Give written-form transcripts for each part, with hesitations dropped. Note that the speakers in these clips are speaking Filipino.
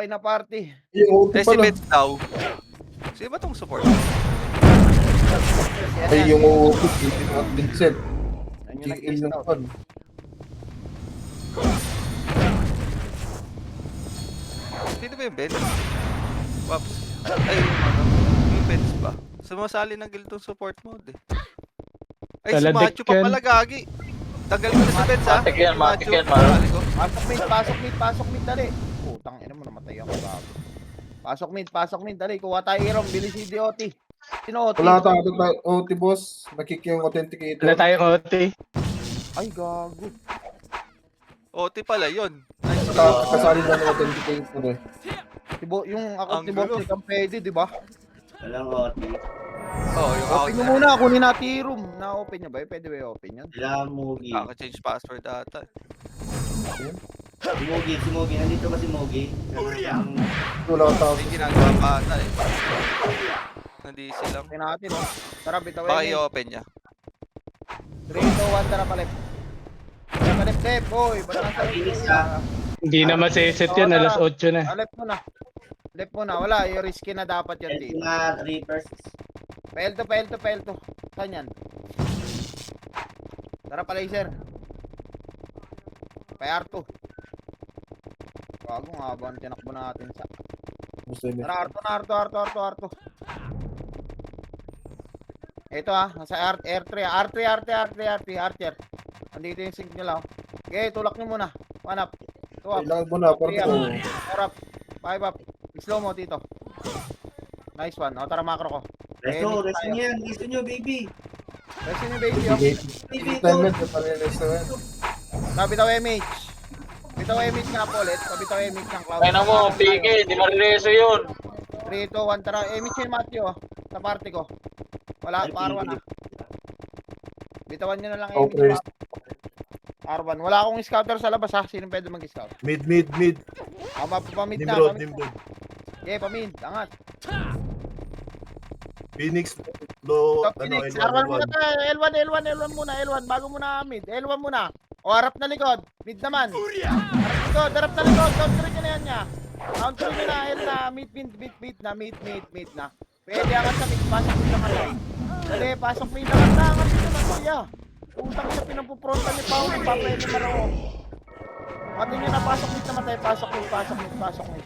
Okay na party. Yung OT Eh, si pala. Meds daw. Sino ba tong support? Ay, yung OT. At Vincent. Yan yung GL lang nag-scout. pan. Sino ba yung Benz? Pops. Ay, yung Benz ba? Sumasali ng guild tong support mode eh. Ay, si Taladik Macho pa yan. pala, gagi. Tanggalin ko na si Benz, ha? Matik yan, Si matik Macho, yan, Maro. tanggalin ko. Pasok mid, dali. Putang ina mo, namatay ako bago. Pasok mid, dali. Kuha tayo Irom, bilis si DOT. Sino OT? Wala tayo OT boss. Nakik yung authenticator. Wala tayong OT. Ay, gago. OT pala yun. Kasali na ng authenticator eh. Yung ako, Ang si Boss, gulo. ni Campedi, di ba? Walang OT. Oo, yung Open nyo muna, kunin natin yung room. Na-open nyo ba? Pwede ba i-open yan? Kailangan Mugi. Kaka-change password ata. Si Mugi. Nandito ba si Mugi? Wala ka tao. May ginagawa pa ata eh. Hindi silang. Open natin, oh. Tara, bitaw Baka yun. i-open niya. 3, 2, 1, tara palip. Tara palip, Dep, boy. Ba't nasa Finish lip ka. Hindi na maseset yan, alas 8 na. Left muna. Left muna, wala. Yung risky na dapat yan Ito dito. na Reapers. Pelto. Saan yan? Tara pa laser. Pa R2. Bago nga ba ang tinakbo natin sa... Gusto niya. Tara, R2. Ito nasa R3. Archer. Andito yung signal Okay, tulak nyo muna. One up. Two up. Kailangan mo na. Parang Three up. ito. Four up. Five up. Slow mo dito. Nice one. O, tara macro ko. Resto nyo, baby. Resto ni baby, Baby, Time net. Parang restaurant. Bitaw MH. Bitaw MH nga po ulit. Bitaw MH ng cloud. Kaya na mo, pigi, di marireso yun. 3, 2, 1, tara. MH yung Matthew, sa party ko. Wala, parwan Bitawan nyo na lang MH. Okay. R1. Wala akong scouter sa labas Sino pwede mag-scout? Mid. Pamid na. Nimrod. Okay, pamid. Angat. Phoenix. Low. Phoenix. R1 muna tayo. L1 muna. L1. Bago muna mid. L1 muna. O, harap na likod. Mid naman. Harap na likod. Counter nyo na yan niya. Counter nyo na. L na. Mid na. Mid na. Pwede angat sa mid. Pasok mid naman tayo. Dali, pasok mid naman. Angat mid naman kuya. Utang siya pinapuprontan ni Pao. Pwede marunong. Pati nyo na. Pasok mid naman tayo. Pasok mid.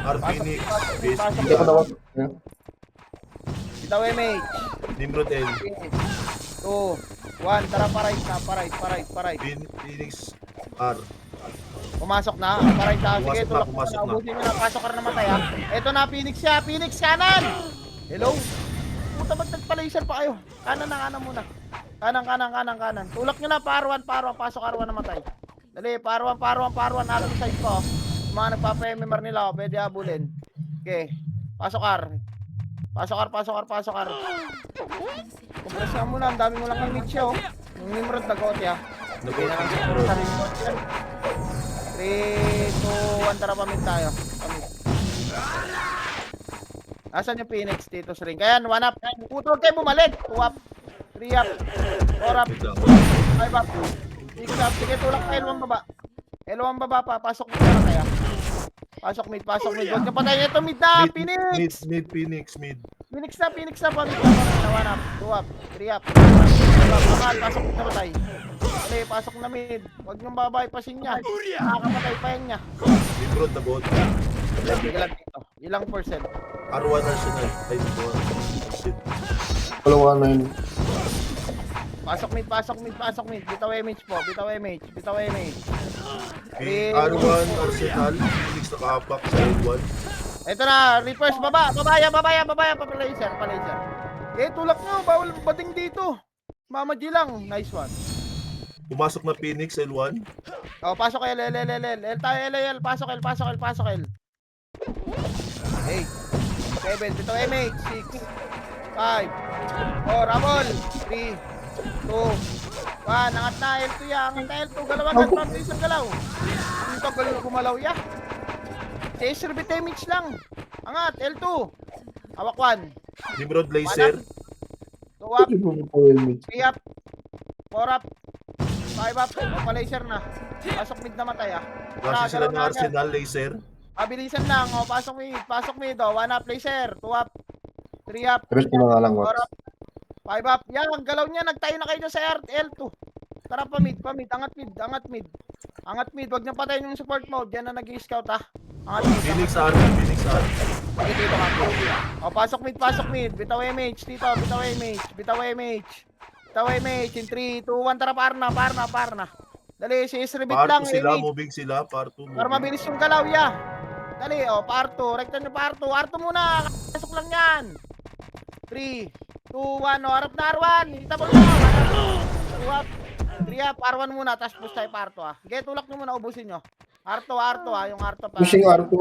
Phoenix. Pasok mid. Yeah. Bitaw MH. Nimrod L. 2, 1, tara pa-right. Phoenix R. Pumasok na, pa-right na. Sige, tulak mo na. Ubusin nyo na, pasok ka na naman tayo. Ito na, Phoenix siya. Phoenix, kanan! Hello? Puta, ba't nagpa-laser pa kayo? Kanan muna. Kanan. Tulak nyo na, paruan. Pasok R1 naman tayo. Dali, paruan. Alam sa side ko. Mga nagpapa-MMR nila, pwede abulin. Okay, pasok R. Pasok R. Compress nga muna, ang dami mo lang ng niche Yung Nimrod nag-OT Lagay na lang sa remote yan. 3, 2, 1, tara pamit tayo. Nasaan yung Phoenix dito sa ring? Kaya 1 up. Huwag kayo bumalik. 2 up. 3 up. 4 up. 5 up. 6 up. Sige, tulak ka L1 baba. L1 baba pa. Pasok mo na kaya. Pasok mid. Huwag ka patayin ito mid na. Phoenix! Phoenix na. Pamit na. 1 up. 2 up. 3 up. 5 up. Angal. Pasok mid na patay. Dali, pasok na mid. Huwag niyong babaypasin niya. Nakakapatay pa yan niya. Nimrod na bot. Ilan dito? Ilang percent? R1 Arsenal. Ay, Wala na yun. Pasok mid. Bitaw MH po. Bitaw MH. R1 Arsenal. Phoenix nakahapak sa L1. Ito na, reverse baba. Babaya. Pa-laser. Eh, tulak nyo. Bawal bating dito. Mama G lang. Nice one. Pumasok na Phoenix L1. Oh, pasok L. L tayo, L. Pasok L. Hey. 7. Bitaw MH. 6. 5. 4. Rabol. 3. 2. 1. Angat na L2 ya. Galawan. Isang galaw. Ang tagal gumalaw ya. Chaser bit damage lang. Angat. L2. Hawak 1. Nimrod Laser. 2 up. 3 up. 4 up. 5 up. Pa-laser na. Pasok mid na matay ah. Kasi sila ng Galaw na agad. Arsenal, laser. Abilisan lang. O, pasok mid. O, 1 up, laser. 2 up. 3 up. Press mo na nga lang, 4 Wax. up. 5 up. Yan, ang galaw niya. Nagtayo na kayo dyan sa L2. Tara pa mid. Angat mid. Angat mid. Huwag niyo patayin yung support mode. Yan na nag-i-scout ah. Angat mid. Phoenix R. Sige dito ka. O, pasok mid. Bitaw MH. Dito, bitaw MH. In 3, 2, 1. Tara, par na. Dali, si Isrebit Par lang. 2 sila, MH. moving sila. Par 2 Para moving. mabilis yung galaw, ya. Dali, o, par 2. Rektan nyo par 2. R2 muna. Pasok lang yan. 3, 2, 1. O, harap na R1. Itabol na. 2 up. 3 up. R1 muna. Tapos push tayo par 2 ah. Sige, tulak nyo muna. Ubusin nyo. R2 ah. Yung R2 pa. Pushing R2.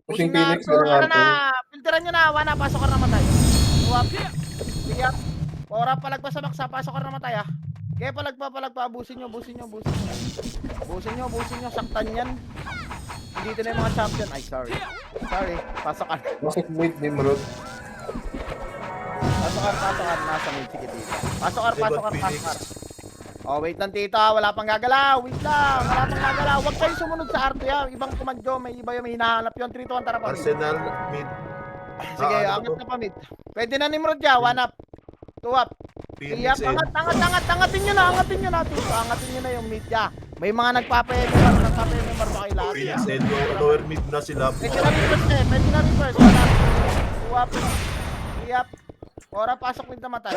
Pushing Phoenix. Ano Meron R2. na. Filteran nyo na. 1 up. Pasok ka na matay. 2 up. 3 up. 4 up. Palagpa sa maksa. Pasok ka na matay ah. Kaya palagpa. Abusin nyo. Saktan yan. Dito na yung mga champion. Ay, sorry. Pasok ka. Masok mid, Nimrod. Pasok ka. Nasa mid. Sige dito. Pasok ka. Phoenix. Oh, wait lang tito. Wala pang gagalaw. Huwag kayo sumunod sa arte ya. Ibang komando. May iba yung hinahanap yun. 3 to 1. Tara pa mid. Arsenal, mid. Sige, ano angat to? na pa mid. Pwede na Nimrod ya. 1 up. 2 up. 3 Phoenix up. and Angatin nyo na tito. Angatin nyo na yung mid ya. May mga nagpapa-MMR pa kay lahat ya. Phoenix and lower mid na sila. Pwede na reverse. 1 up. 2 up. 3 up. 4 up. Pasok mid na matay.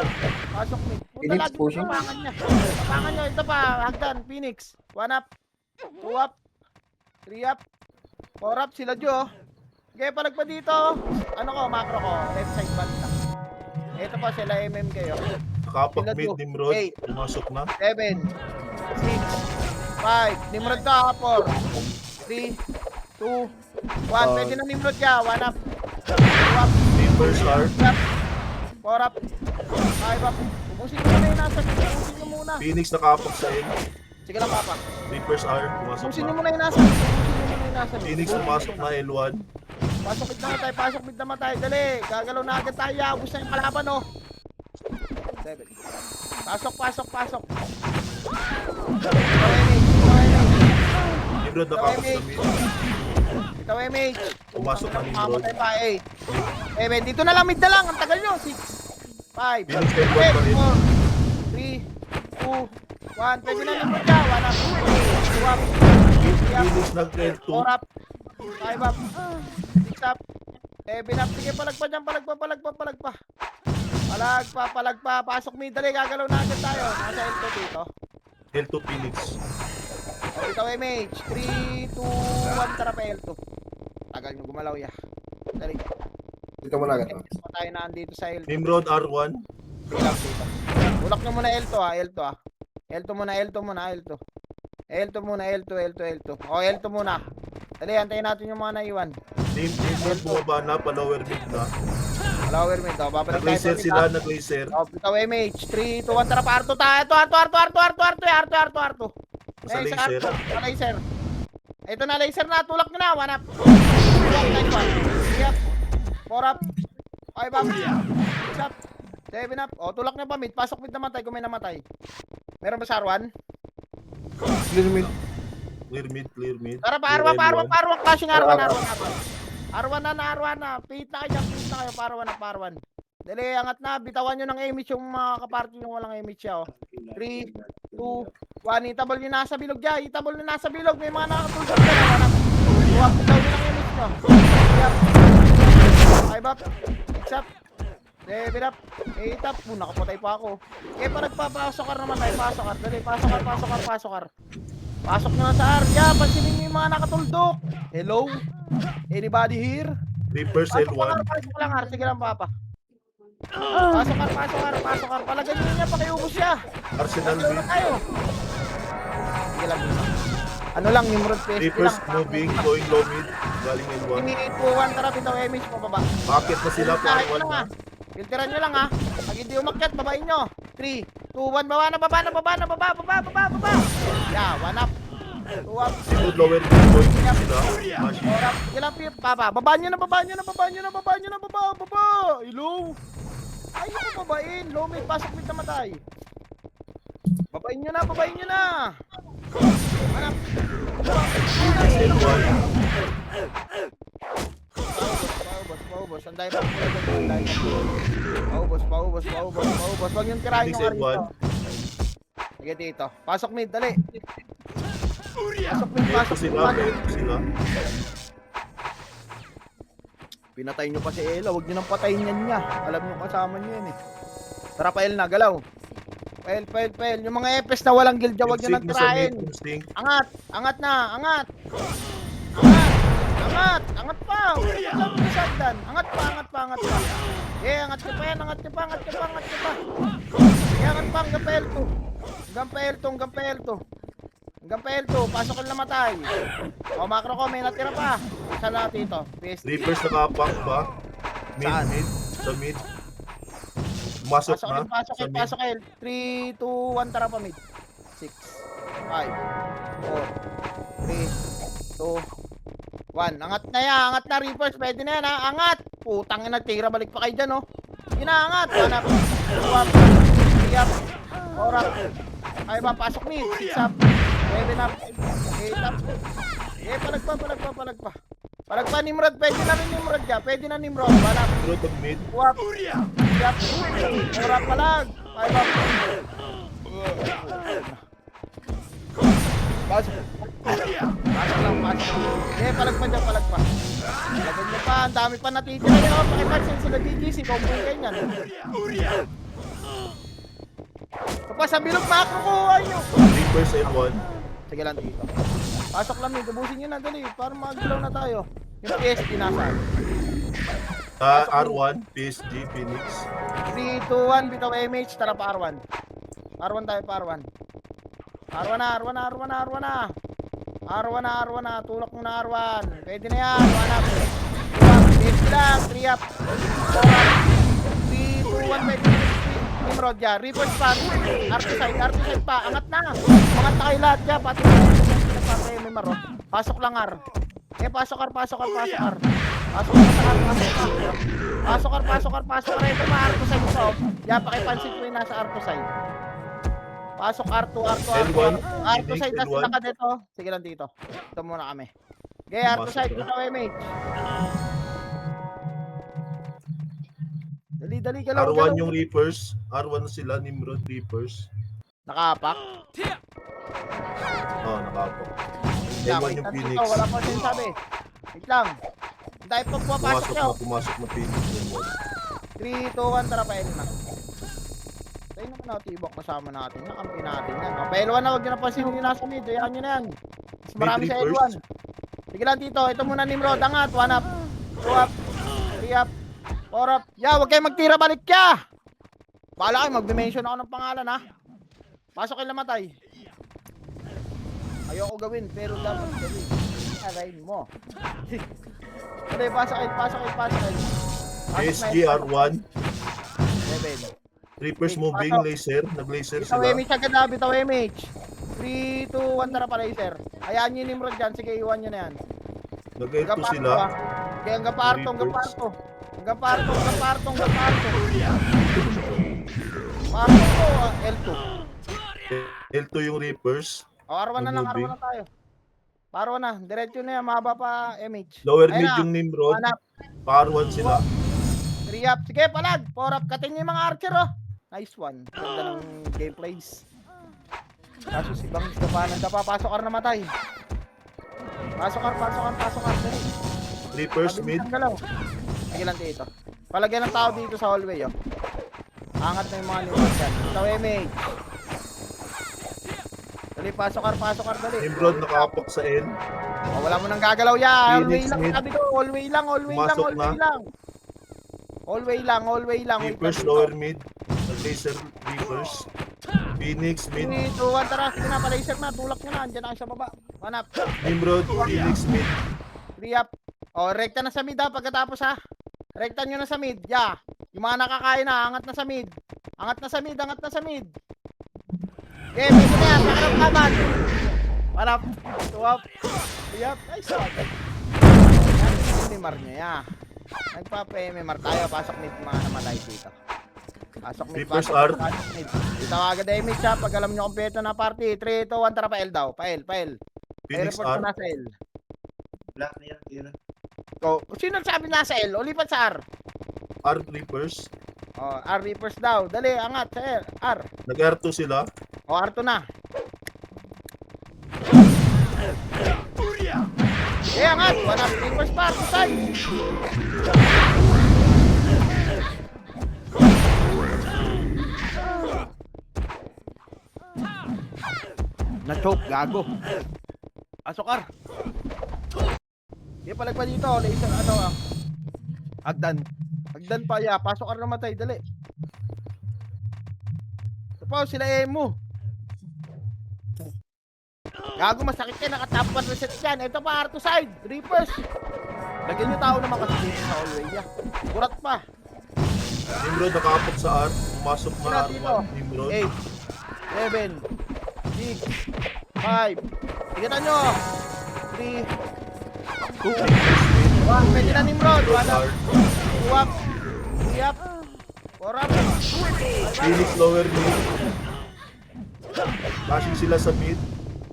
Pasok mid. Puta Phoenix lagi pushing. tapangan niya. Tapangan nyo. Ito pa. Hagdan. Phoenix. 1 up. 2 up. 3 up. 4 up. Sila Jo. Okay, palagpa dito. Ano ko? Macro ko. Left side banda. Ito pa sila MM kayo. Kapak Sila mid, two. Nimrod. Eight. Pumasok na. 7, 6, 5. Nimrod ka. 4, 3, 2, 1. Pwede na Nimrod ka. 1 up. 2 up. Timber Star. 3 up. 4 up. 5 up. Ubusin nyo muna yung nasa. Ubusin nyo muna. Phoenix nakapak sa N. Sige lang, Papa. Reapers R. Pumasok Ubusin nyo na. muna yung nasa. Phoenix pumasok na L1. Pasok mid na matay. Dali. Gagalaw na agad tayo. Ubus na yung kalaban, oh. 7. Pasok. Nimrod nakapak sa mid. Ito, MH. Pumasok na Nimrod. Mamatay pa, 8. Dito na lang, mid na lang. Ang tagal nyo. 6, 5, Phoenix L1 pa rin. 4, 3, 2, 1. Pwede na Nimrod ka. 1 up. 2 up. 3 up. Phoenix nag L2. 4 up. 5 up. 6 up. 7 up. Sige, palagpa dyan. Palagpa. Pasok mid. Dali, gagalaw na agad tayo. Nasa L2 dito. L2 Phoenix. O, ito MH. 3, 2, 1. Tara pa L2. Tagal nyo gumalaw ya. Dali. Dito mo na agad. Tayo na andito sa L2. Nimrod R1. Sige lang dito. Ulak nyo muna L2 ha. L2 muna. O, L2 muna. Dali, antayin natin yung mga naiwan. Nimrod bumaba na. Pa-lower mid na. Lower mid. O, babalik tayo Nag-laser sa mid, sila. ha. Nag-laser. O, ito MH. 3, 2, 1. Tara pa. Arto tayo. Arto. Sa laser. Sa laser. Ito na, laser na. Tulak nyo na. 1 up. 3 up. 4 up. 5 up. 6 up. 7 up. O, tulak nyo pa mid. Pasok mid namatay kung may namatay. Meron ba sa R1? Clear mid. Clear mid. Tara pa, Clear R1. L1. Flashing R1. R1 na. Pita kayo, R1. Dali, angat na. Bitawan nyo ng image yung mga kaparty yung walang image siya, oh. 3, 2, 1. Itabol nyo nasa bilog dyan. May mga nakatulog dyan. Huwag bitaw nyo ng image nyo. 5 up. 6 up. 7 up. 8 up. Nakapatay pa ako. Kaya pa nagpapasokar naman tayo. Pasokar. Dali, pasokar. Pasok nyo na sa area. Pansinin nyo yung mga nakatuldok. Hello? Anybody here? Reapers L1. Pasok lang, sige lang, Papa. Pasokar. Palagyan nyo niya, pakiubos siya. Arsenal Ano mid. na tayo? Sige lang, ano lang, Nimrod Fest Reapers lang. moving. Going low mid. Galing L1. Minute 2-1, tara, bitaw image mo, baba. Bakit na sila? Filteran Par 1 nyo lang, na. ha. Filteran nyo lang, ha. Pag hindi umakyat, babain nyo. 3, 2, 1, baba. Yeah, 1 up. 2 up. Simod lower mid. Going mid sila. Mashi. 4 up. Sige lang, Papa. Babaan nyo na. Baba. Hello? Ayaw mo babain. Low mid, pasok mid na matay. Babayin nyo na, babayin nyo na. Hanap. N1. Paubos. Ang dahil pa. Paubos. Huwag yung tirahin Phoenix yung N1. arito. Sige dito. Pasok mid, dali. Pasok mid, pasok mid. Ito sila. Pinatay nyo pa si Ela, huwag nyo nang patayin yan niya. Alam nyo kasama nyo yan eh. Tara pa El na, galaw. Pael. Yung mga epes na walang gilda, huwag nyo nang tirahin. Angat pa. Angat pa. Angat pa. Eh, angat ka pa yan, angat ka pa. Eh, angat pa, hanggang pael to. Pasok ka na matay. O, macro ko, may natira pa. Isa na dito. PSD. Reapers nakapang ba? Saan? Mid. Sa mid. Pumasok na. Pasok El. 3, 2, 1, tara pa mid. 6, 5, 4, 3, 2, 1. Angat na yan, angat na Reapers. Pwede na yan ha, angat. Putang ina, tira, balik pa kayo dyan oh. Inaangat. Hanap. 2 up. 3 up. 4 up. Ay ba, pasok mid. 6 up. 7 up. 8 up. Eh, palagpa. Palagpa Nimrod, pwede na rin Nimrod dyan. Pwede na Nimrod. Hanap. Road of mid. 2 up. 3 up. 4 up palag. 5 up. Pasok lang. Eh, palagpa dyan, palagpa. Palagpan nyo pa, ang dami pa natitira nyo. Pakipansin sila GGC, kumpung kayo yan. Kapag sa bilog macro ko, ayun. Reapers N1. Sige lang dito. Pasok lang yun, gabusin nyo na dali. Para mag-glow na tayo. Yung PSG nasaan? R1, PSG, Phoenix. 3, 2, 1, bitaw MH, tara pa R1. R1 tayo pa R1. R1 na, tulak mo na R1. Pwede na yan, 1 up. 2 up, PSG lang, 3 up. 4 up. 3, 2, 1, pwede na. Nimrod ya, Reapers pa, Arto side pa, angat na kayo lahat ya, pati may maro. Pasok lang R. Eh, pasok R. Pasok R. Ito ma Arto side ito. Ya, pakipansin ko yung nasa Arto side. Pasok R2. Arto side na sila ka dito. Sige lang dito. Ito muna kami. Okay, Arto side ito MH. Dali, galaw. R1 yung Reapers. R1 na sila, Nimrod, Reapers. Nakapak. Nakapo. Yeah, N1 yung Phoenix. Wala pa sinasabi. Wait lang. Dahil pag pumapasok nyo. Pumasok na Phoenix. 3, 2, 1, tara pa na. Tayo naman natin ibang kasama natin. Nakampi natin yan. L1 na, huwag nyo napansin yung nasa mid. Hayaan nyo na yan. Mas marami sa L1. Sige lang dito. Ito muna Nimrod. Angat. 1 up. 2 up. 3 up. 4 up. Yeah, huwag kayo magtira, balik ka. Bahala kayo, mag-dimension ako ng pangalan ha. Pasok kayo namatay. Ayoko gawin, pero dapat gawin. Alayin mo. Dali, pasok kayo. PSG R1. 7. Reapers moving, laser. Nag-laser Bitaw sila. MH agad na, bitaw MH. 3, 2, 1, tara pa laser. Hayaan nyo yung Nimrod dyan, sige iwan nyo na yan. Nag-L2 sila. Okay, hanggang parto. Parto ko, L2. L2 yung Reapers. O, R1 na lang, R1 na tayo. R1 na, diretso na yan, mahaba pa MH. Lower Ayun mid na. yung Nimrod. Hanap. Pa-R1 sila. 3 up. Sige, palag. 4 up. Katin niyo yung mga archer, oh. Nice one. Ganda ng gameplays. Kaso si Bangs dapa. Pasok ka na matay. Pasok ka. Dali. Reapers mid. Sige lang dito. Palagyan ng tao dito sa hallway, oh. Angat na yung mga Nimrod dyan. Ito, MH. Dali, pasok ka, dali. Nimrod nakapak sa N. Oh, wala mo nang gagalaw yan. Phoenix mid. Hallway lang. Pumasok na. Hallway lang. Reapers lower mid. Nag-laser Reapers. Phoenix mid. 3, 2, 1, tara. Sige na, pa-laser na. Tulak nyo na. Andyan na kayo sa baba. Hanap. Nimrod, Phoenix mid. 3 up. O, rekta na sa mid ha. Pagkatapos ha. Rekta nyo na sa mid. Yeah. Yung mga nakakain na. Angat na sa mid. Angat na sa mid. Okay, pwede na yan. Pakarap kaban. Hanap. 2 up. 3 up. Nice one. Yan. Mimar nyo ya. Nagpapa-MMR tayo. Pasok mid mga namatay dito. Pasok mid, Reapers pasok R. mid. Dito agad damage ha, pag alam nyo kompleto na party. 3, 2, 1, tara pa L daw. Pa L. May Phoenix report R. na nasa L. Black na yan. Yun na. Go. Sino sabi nasa L? O lipat sa R. R Reapers. Oh, R Reapers daw. Dali, angat sa L. R. Nag-R2 sila. O, R2 na. Eh, angat. 1 up. Reapers pa. Kusay. Na-choke, gago. Asokar. Di palag pa dito, laser ano ah. Hagdan. Hagdan pa ya, pasok ka na matay, dali. Ito pa, sila Emo. Gago, masakit kayo, nakatap 1 reset dyan. Ito pa, R2 side, Reapers. Lagyan nyo tao naman kasi dito sa hallway ya. Kurat pa. Nimrod nakapag sa R. Pumasok na Sila dito. R1. Nimrod. 8, 7, 6, 5. Tigatan nyo. 3, 2, 1. Pwede na Nimrod. 1 up. 2 up. 3 up. 4 up. Phoenix lower mid. Flashing sila sa mid.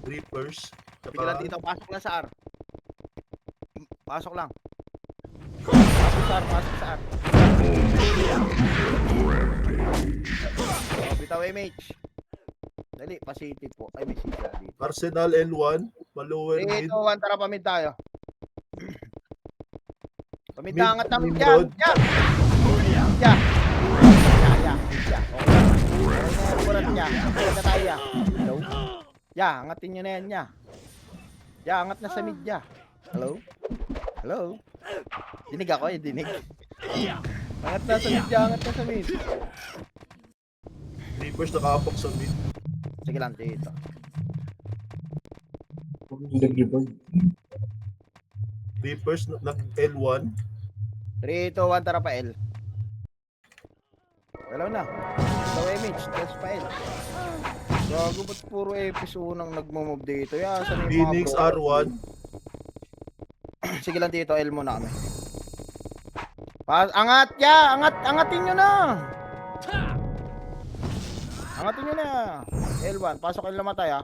Reapers. Tignan dito. Pasok lang sa R. Pasok lang. Pasok sa R. Pasok sa R. Oh, bitaw MH. Dali, pa-city po. Ay, may city na dito. Arsenal L1. Lower 3, mid. 2, 1. Tara, pamid tayo. Pamid Mid, na angat namin dyan. Nimrod. Yeah. Yeah. Okay. Kurat niya. Okay na tayo. Hello? Yeah, angatin nyo na yan niya. Yeah, angat na sa mid niya. Hello? Hello? Dinig ako eh, dinig. Angat na sa mid niya, angat na sa mid. Reapers nakapag sa mid. Sige lang, dito. Reapers nag L1. 3, 2, 1, tara pa L. Hello na. Ito image, tapos pa L. Gago, ba't puro Epis unang nagmamove dito? Yeah, saan yung mga Phoenix bro? R1. Sige lang dito, L muna kami. Angat ya! Angatin nyo na! Angatin nyo na! L1, pasok kayo namatay ha.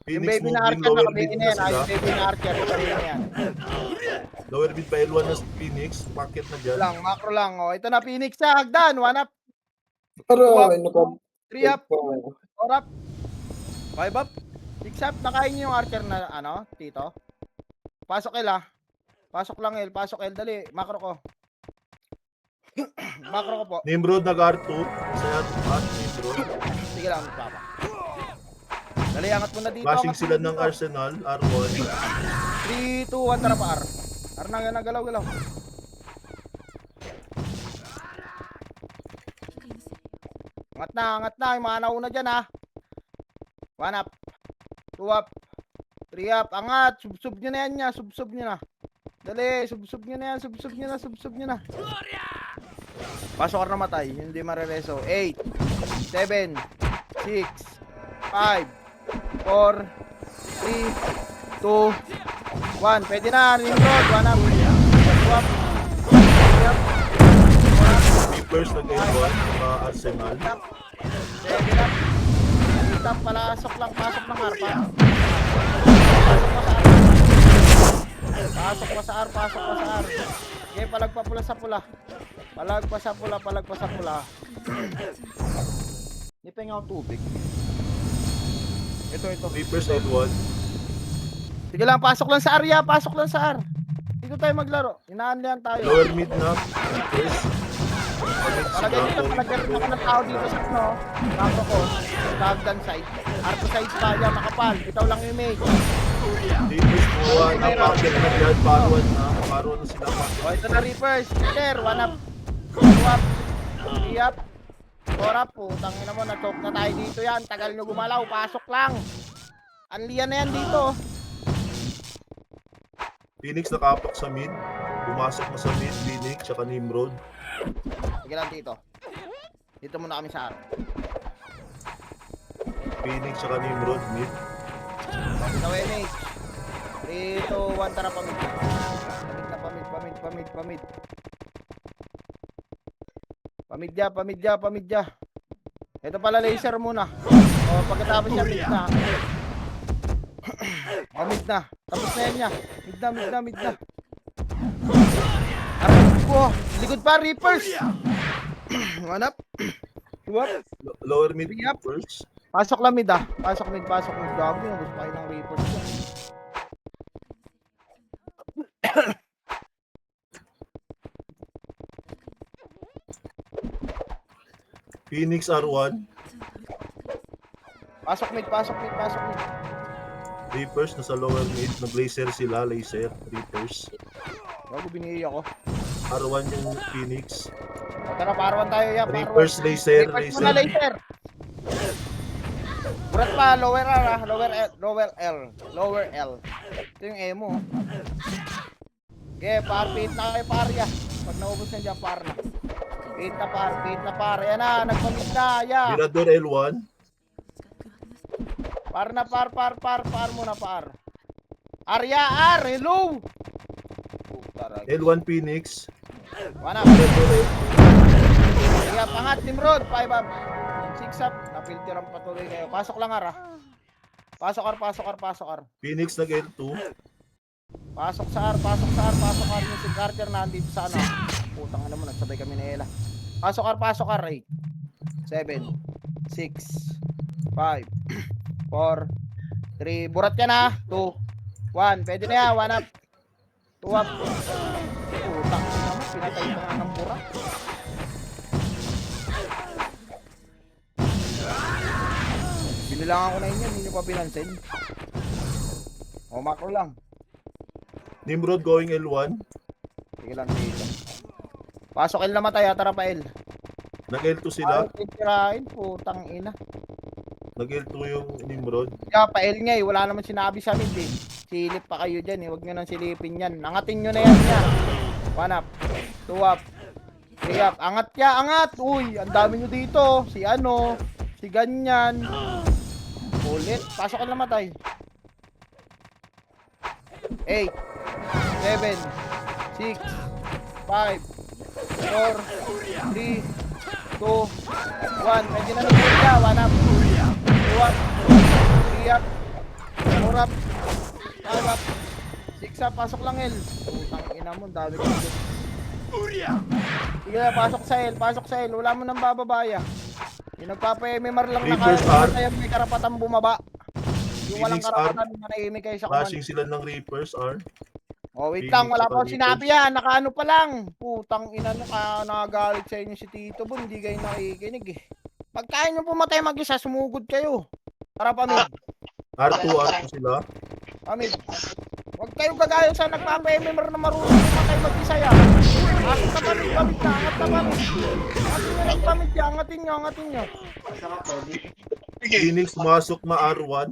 Yung Phoenix baby na moving. Archer Lower na mid kabili na na yan ha. sila. Yung baby na Archer, kabili na yan. Lower mid pa L1 na Phoenix. Packet na dyan. Lang, macro lang. Oh. Ito na, Phoenix sa hagdan. 1 up, Pero, Wow. ano ka? 3 up, 4 up, 5 up, 6 up. Nakain nyo yung Archer na, ano, Tito. Pasok L ha. Pasok lang L, pasok L. Dali, macro ko. Macro ko po. Nimrod nag R2. Saya at Nimrod. Sige lang, papa. Dali, angat mo na dito. Flashing angat mo sila na ng dito. Arsenal R1. 3, 2, 1, tara pa R. R na yan, galaw-galaw. Angat na, yung mga nauna dyan ha. 1 up, 2 up, 3 up, angat, sub-sub nyo na yan niya, sub-sub nyo na. Dali, sub-sub nyo na yan, sub-sub nyo na, sub-sub nyo na. Pasok ka na matay, hindi marereso. 8, 7, 6, 5, 4, 3, 2, 1. Pwede na, Nimrod, 1 up, 2 up, 3 up, Reapers nag L1. Arsenal. 7 up, 8 up, palasok lang, pasok ng R, pasok pa sa R, pasok pa sa R. Okay, palagpa pula sa pula. Palagpa sa pula, palagpa sa pula. Nipeng ako tubig. Ito. Reapers L1. Sige lang, pasok lang sa area, pasok lang sa R. Dito tayo maglaro. Inaanlihan tayo. Lower mid na. Reapers. Palagay dito, palagay rin ako ng tao dito sa ano. Kaso ko, tagdan side. R2 side pa, yan, makapal. Bitaw lang yung image. Reapers buwa na packet na dyan. Paruan na. Paruan na sila. O, ito na Reapers. Peter, 1 up, 2 up, 3 up, 4 up. Putang ina mo, na-choke na tayo dito yan. Tagal nyo gumalaw, pasok lang. Anlian na yan dito. Phoenix nakapak sa mid. Pumasok na sa mid. Phoenix tsaka Nimrod. Sige lang dito. Dito muna kami sa R. Phoenix tsaka Nimrod mid. Ito MH. 3, 2, 1, tara pamid. Pamid. Pamid. Pamidya. Ito pala laser muna. O, pagkatapos niya, mid na. O, mid na. Tapos na yan niya. Mid na. Aray ko. Likod pa, Reapers. Hanap. What? Lower mid Yep. Reapers. Pasok lang mid ah. Pasok mid. Gago yun. Gusto kayo ng Reapers. Phoenix R1. Pasok mid. Reapers nasa lower mid. Nag-laser sila. Laser. Reapers. Gago, binigay ako. R1 yung Phoenix. O, tara, parawan tayo yan. Reapers, laser. Reapers muna, laser. Burat pa, lower R ah. Lower L. Ito yung emo. Okay, pit na kayo parya. Pag naubos na dyan, par na. Pit na par. Yan na, nagpamit na. Yeah. Mirador L1. Par na, par muna, par. Arya, R, hello! L1 Phoenix. Wana. Kaya pangat, Nimrod, 5 up. 6 up, napiltiran patuloy kayo. Pasok lang, Ara. Pasok, R. Phoenix nag L2. Pasok sa R. Yung si Carter na andito sa ano. Putang ano mo, nagsabay kami ni Ella. Pasok R. 8, 7, 6, 5, 4, 3. Burat ka na. 2, 1. Pwede na yan. 1 up. 2 up. Putang ina mo, pinatay pa nga ng burat. Binilangan ko na inyo, hindi nyo pa pinansin. O, macro lang. Nimrod going L1. Sige lang dito. Pasok L na matay, tara pa L. Nag L2 sila. Ay, titirahin, putang ina. Nag L2 yung Nimrod. Kaya pa L nga eh, wala naman sinabi sa mid eh. Silip pa kayo dyan eh, huwag nyo nang silipin yan. Angatin nyo na yan niya. 1 up, 2 up, 3 up. Angat ya, angat! Uy, ang dami nyo dito. Si ano, si ganyan. Ulit, pasok L na matay. 8, 7, 6, 5, 4, 3, 2, 1. Pwede na nag-break ka. 1 up. 2 up. 3 up. 4 up. 5 up. 6 up. Pasok lang L. Putang ina mo. Dami ko dito. Sige na. Pasok sa L. Wala mo nang bababaya. Yung nagpapa-MMR lang na Reapers kaya may karapatan bumaba. Yung walang Phoenix karapatan manahimik kayo sa Flashing command. sila ng Reapers R. Oh, wait Phoenix lang, wala saka pa akong sinabi yan. Nakaano pa lang. Putang ina nyo, nakagalit sa inyo si Tito Bon. Hindi kayo nakikinig eh. Pagkain nyo pumatay mag-isa, sumugod kayo. Tara, Pamid. R2 sila. Pamid. Huwag kayo gagaya sa nagpapa-MMR na marunong pumatay mag-isa yan. Angat na Pamid na. Angat na Pamid. Angatin nyo lang Pamid yan. Angatin nyo. Phoenix masok na R1.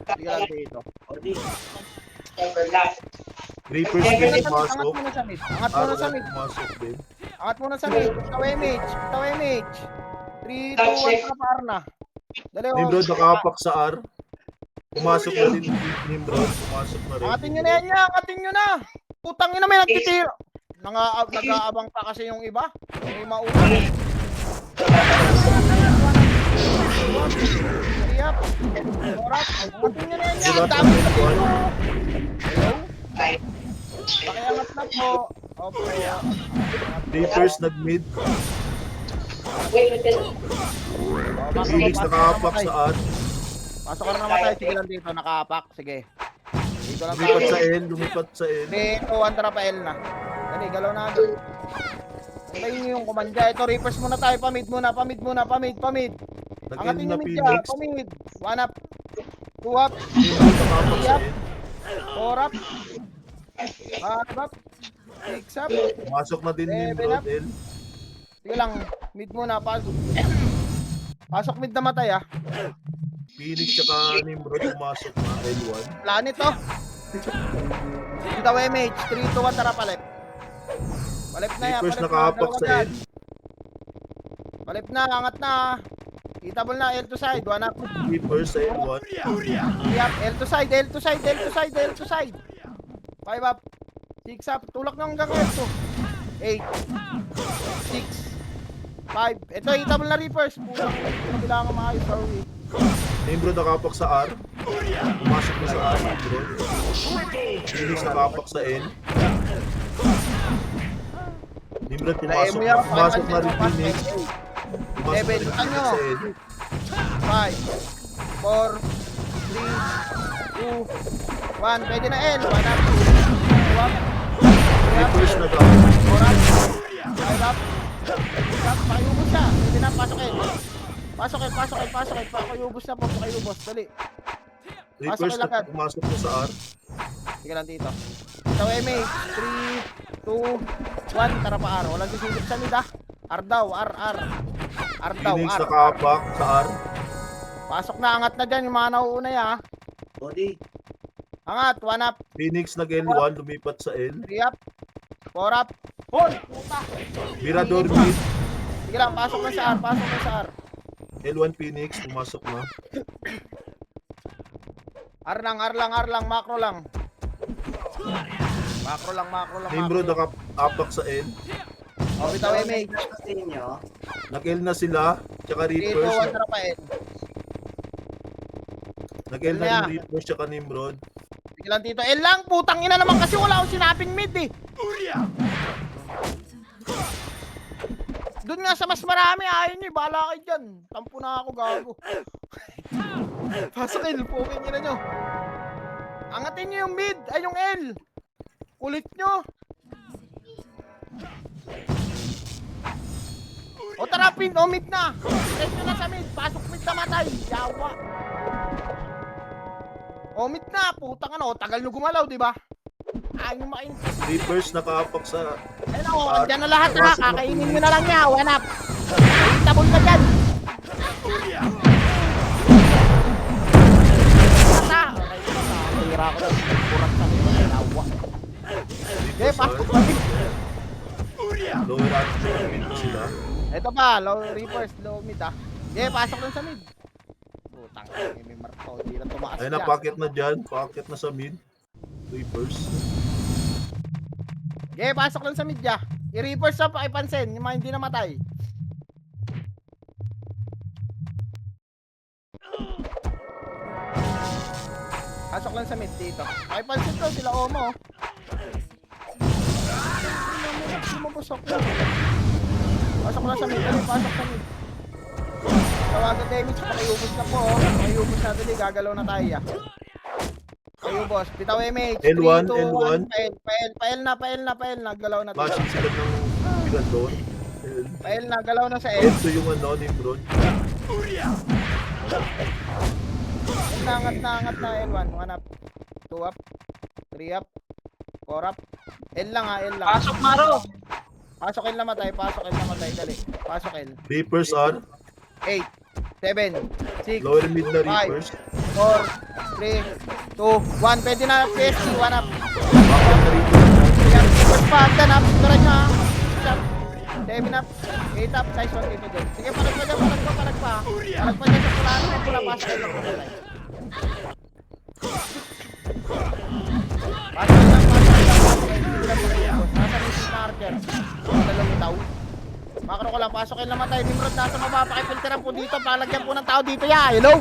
Sige lang dito. Reapers Angat din muna masok. sa mid. Angat muna sa R1 mid. masok din. Angat muna sa mid. Tawa image. 3, 2, 1 na par na. Dali, oh. Nimrod nakapak sa R. Pumasok na din Nimrod. Pumasok na rin. Angatin nyo na yan niya. Angatin nyo na. Putang ina, may nagtitira. Nag-aabang pa kasi yung iba. May mauna. Riyap. Orat. Angatin nyo na yan niya. Ang dami na dito. Hello? Pakiangat na po. Opo. Reapers nag-mid. Phoenix nakapak sa R. Pasok ka na namatay. Sige lang dito. Nakaapak. Sige. Dito lang Lumipat tayo. sa L. Lumipat sa L. Dito, antara pa L na. Dali, galaw na agad. Antayin nyo yung kumandya. Ito, Reapers muna tayo. Pamid muna. Angatin Nag-L nyo na mid Phoenix. Pamid. 1 up. 2 up. Nimrod nakapak sa L. 4 up. 5 up. 6 up. Pumasok na din Seven Nimrod up. L. Sige lang. Mid muna. Pasok mid na matay ah. Phoenix tsaka Nimrod pumasok na L1. Planet oh. Dito MH. 3, 2, 1. Tara palip. Palip na yan. Reapers nakapak sa L. Palip na. Angat na. Hitable na. L to side. 1 up. Reapers sa L1. Yep, L to side. 5 up. 6 up. Tulak na hanggang L to. 8. 6. 5. Ito, hitable na Reapers. Pulang, kailangan maayos. Sorry. Nimrod nakapak sa R. Pumasok na sa R. Nimrod. Phoenix nakapak sa N. Nimrod pumasok Mo yan, na. Pumasok na rin pakipansin Phoenix. mo, Pumasok na rin Seven, Phoenix sa N. 5, 4, 3, 2, 1. Pwede na L. 1 up. 2 up. 3 up. Reapers nag-out. 4 up. 5 up. 6 up. Pakayubos siya. Pwede na. Pasok L. Pasok L. Pasok L. Pasok L. Pakayubos na po. Pakayubos. Dali. Reapers Pasok agad. pumasok na sa R. Sige lang dito. Ito MA. 3, 2, 1. Tara pa R. Walang sisilip sa mid ah. R daw. R. R daw. Phoenix R. nakapak sa R. Pasok na. Angat na dyan. Yung mga nauuna ya. Body. Angat. 1 up. Phoenix nag-L1, lumipat sa L. 3 up. 4 up. Hold. Puta. Mirador mid. Sige lang. Pasok na sa R. Pasok na sa R. L1 Phoenix, pumasok na. R lang. Macro lang. Macro lang. Nimrod nakapak sa L. O, bitaw MA. Sa inyo. Nag-L na sila. Tsaka 3, 2, Reapers. 1. Tara pa L. Nag-L na L na. rin Reapers tsaka Nimrod. Sige lang dito. L lang. Putang ina naman kasi wala akong sinaping mid eh. Doon nga sa mas marami. Ayaw nyo. Bahala kayo dyan. Tampo na ako gago. Pasok L. Pukin nyo na nyo. Angatin nyo yung mid. Ay yung L. Kulit nyo. O tara pin. O mid na. Set nyo na sa mid. Pasok mid na matay. Yawa. O mid na. Putang ano. Tagal nyo gumalaw diba? Ayaw nyo makinig. Reapers nakapak sa Ayun o. Andyan na lahat ha. Kakainin nyo na lang niya. One up. Tabol ka dyan. Basta. Okay. Tira ko na. Kurang sa nito. Yawa. Okay. Pasok pa din. lower attitude mid sila. Ito pa, low reverse, low mid ah. Okay, pasok lang sa mid. Putang, may marto, hindi na tumaas Ayun yan. na, pocket na dyan. Pocket na sa mid. Reapers. Okay, pasok lang sa mid ya. I-reverse na pakipansin, yung mga hindi namatay. Pasok lang sa mid dito. Pakipansin to, sila Omo. Lumabasok na. Pasok lang sa mid, dali, pasok sa mid. Tawagan damage, pakiubos na po. Pakiubos na dali, gagalaw na tayo ya. Pakiubos, bitaw MH. L1, 3, 2, L1. 1, pael na, galaw na. Flashing sila ng Mirador. Pael na, galaw na sa L. Ito yung ano, Nimrod. Nangat na L1, 1 up, 2 up, 3 up, 4 up. L lang ha, L lang. Pasok, Maro! Pasok L na matay, dali. Pasok L. Reapers are 8, 7, 6, lower mid na 5, Reapers. 4, 3, 2, 1. Pwede na PSG, 1 up. Pocket na Reapers. Yan, first pa, 10 up. Turan nyo ha. 7 up, 8 up, size 1 dito dyan. Sige, palag pa dyan, palag pa. Palag pa dyan sa pulaan, may pula, pasok L lang. Pasok lang. Nasa mission marker. Dalawang tao. Makro ko lang, pasok L na matay. Nimrod, nasa baba, pakipilteran po dito. Palagyan po ng tao dito ya. Hello!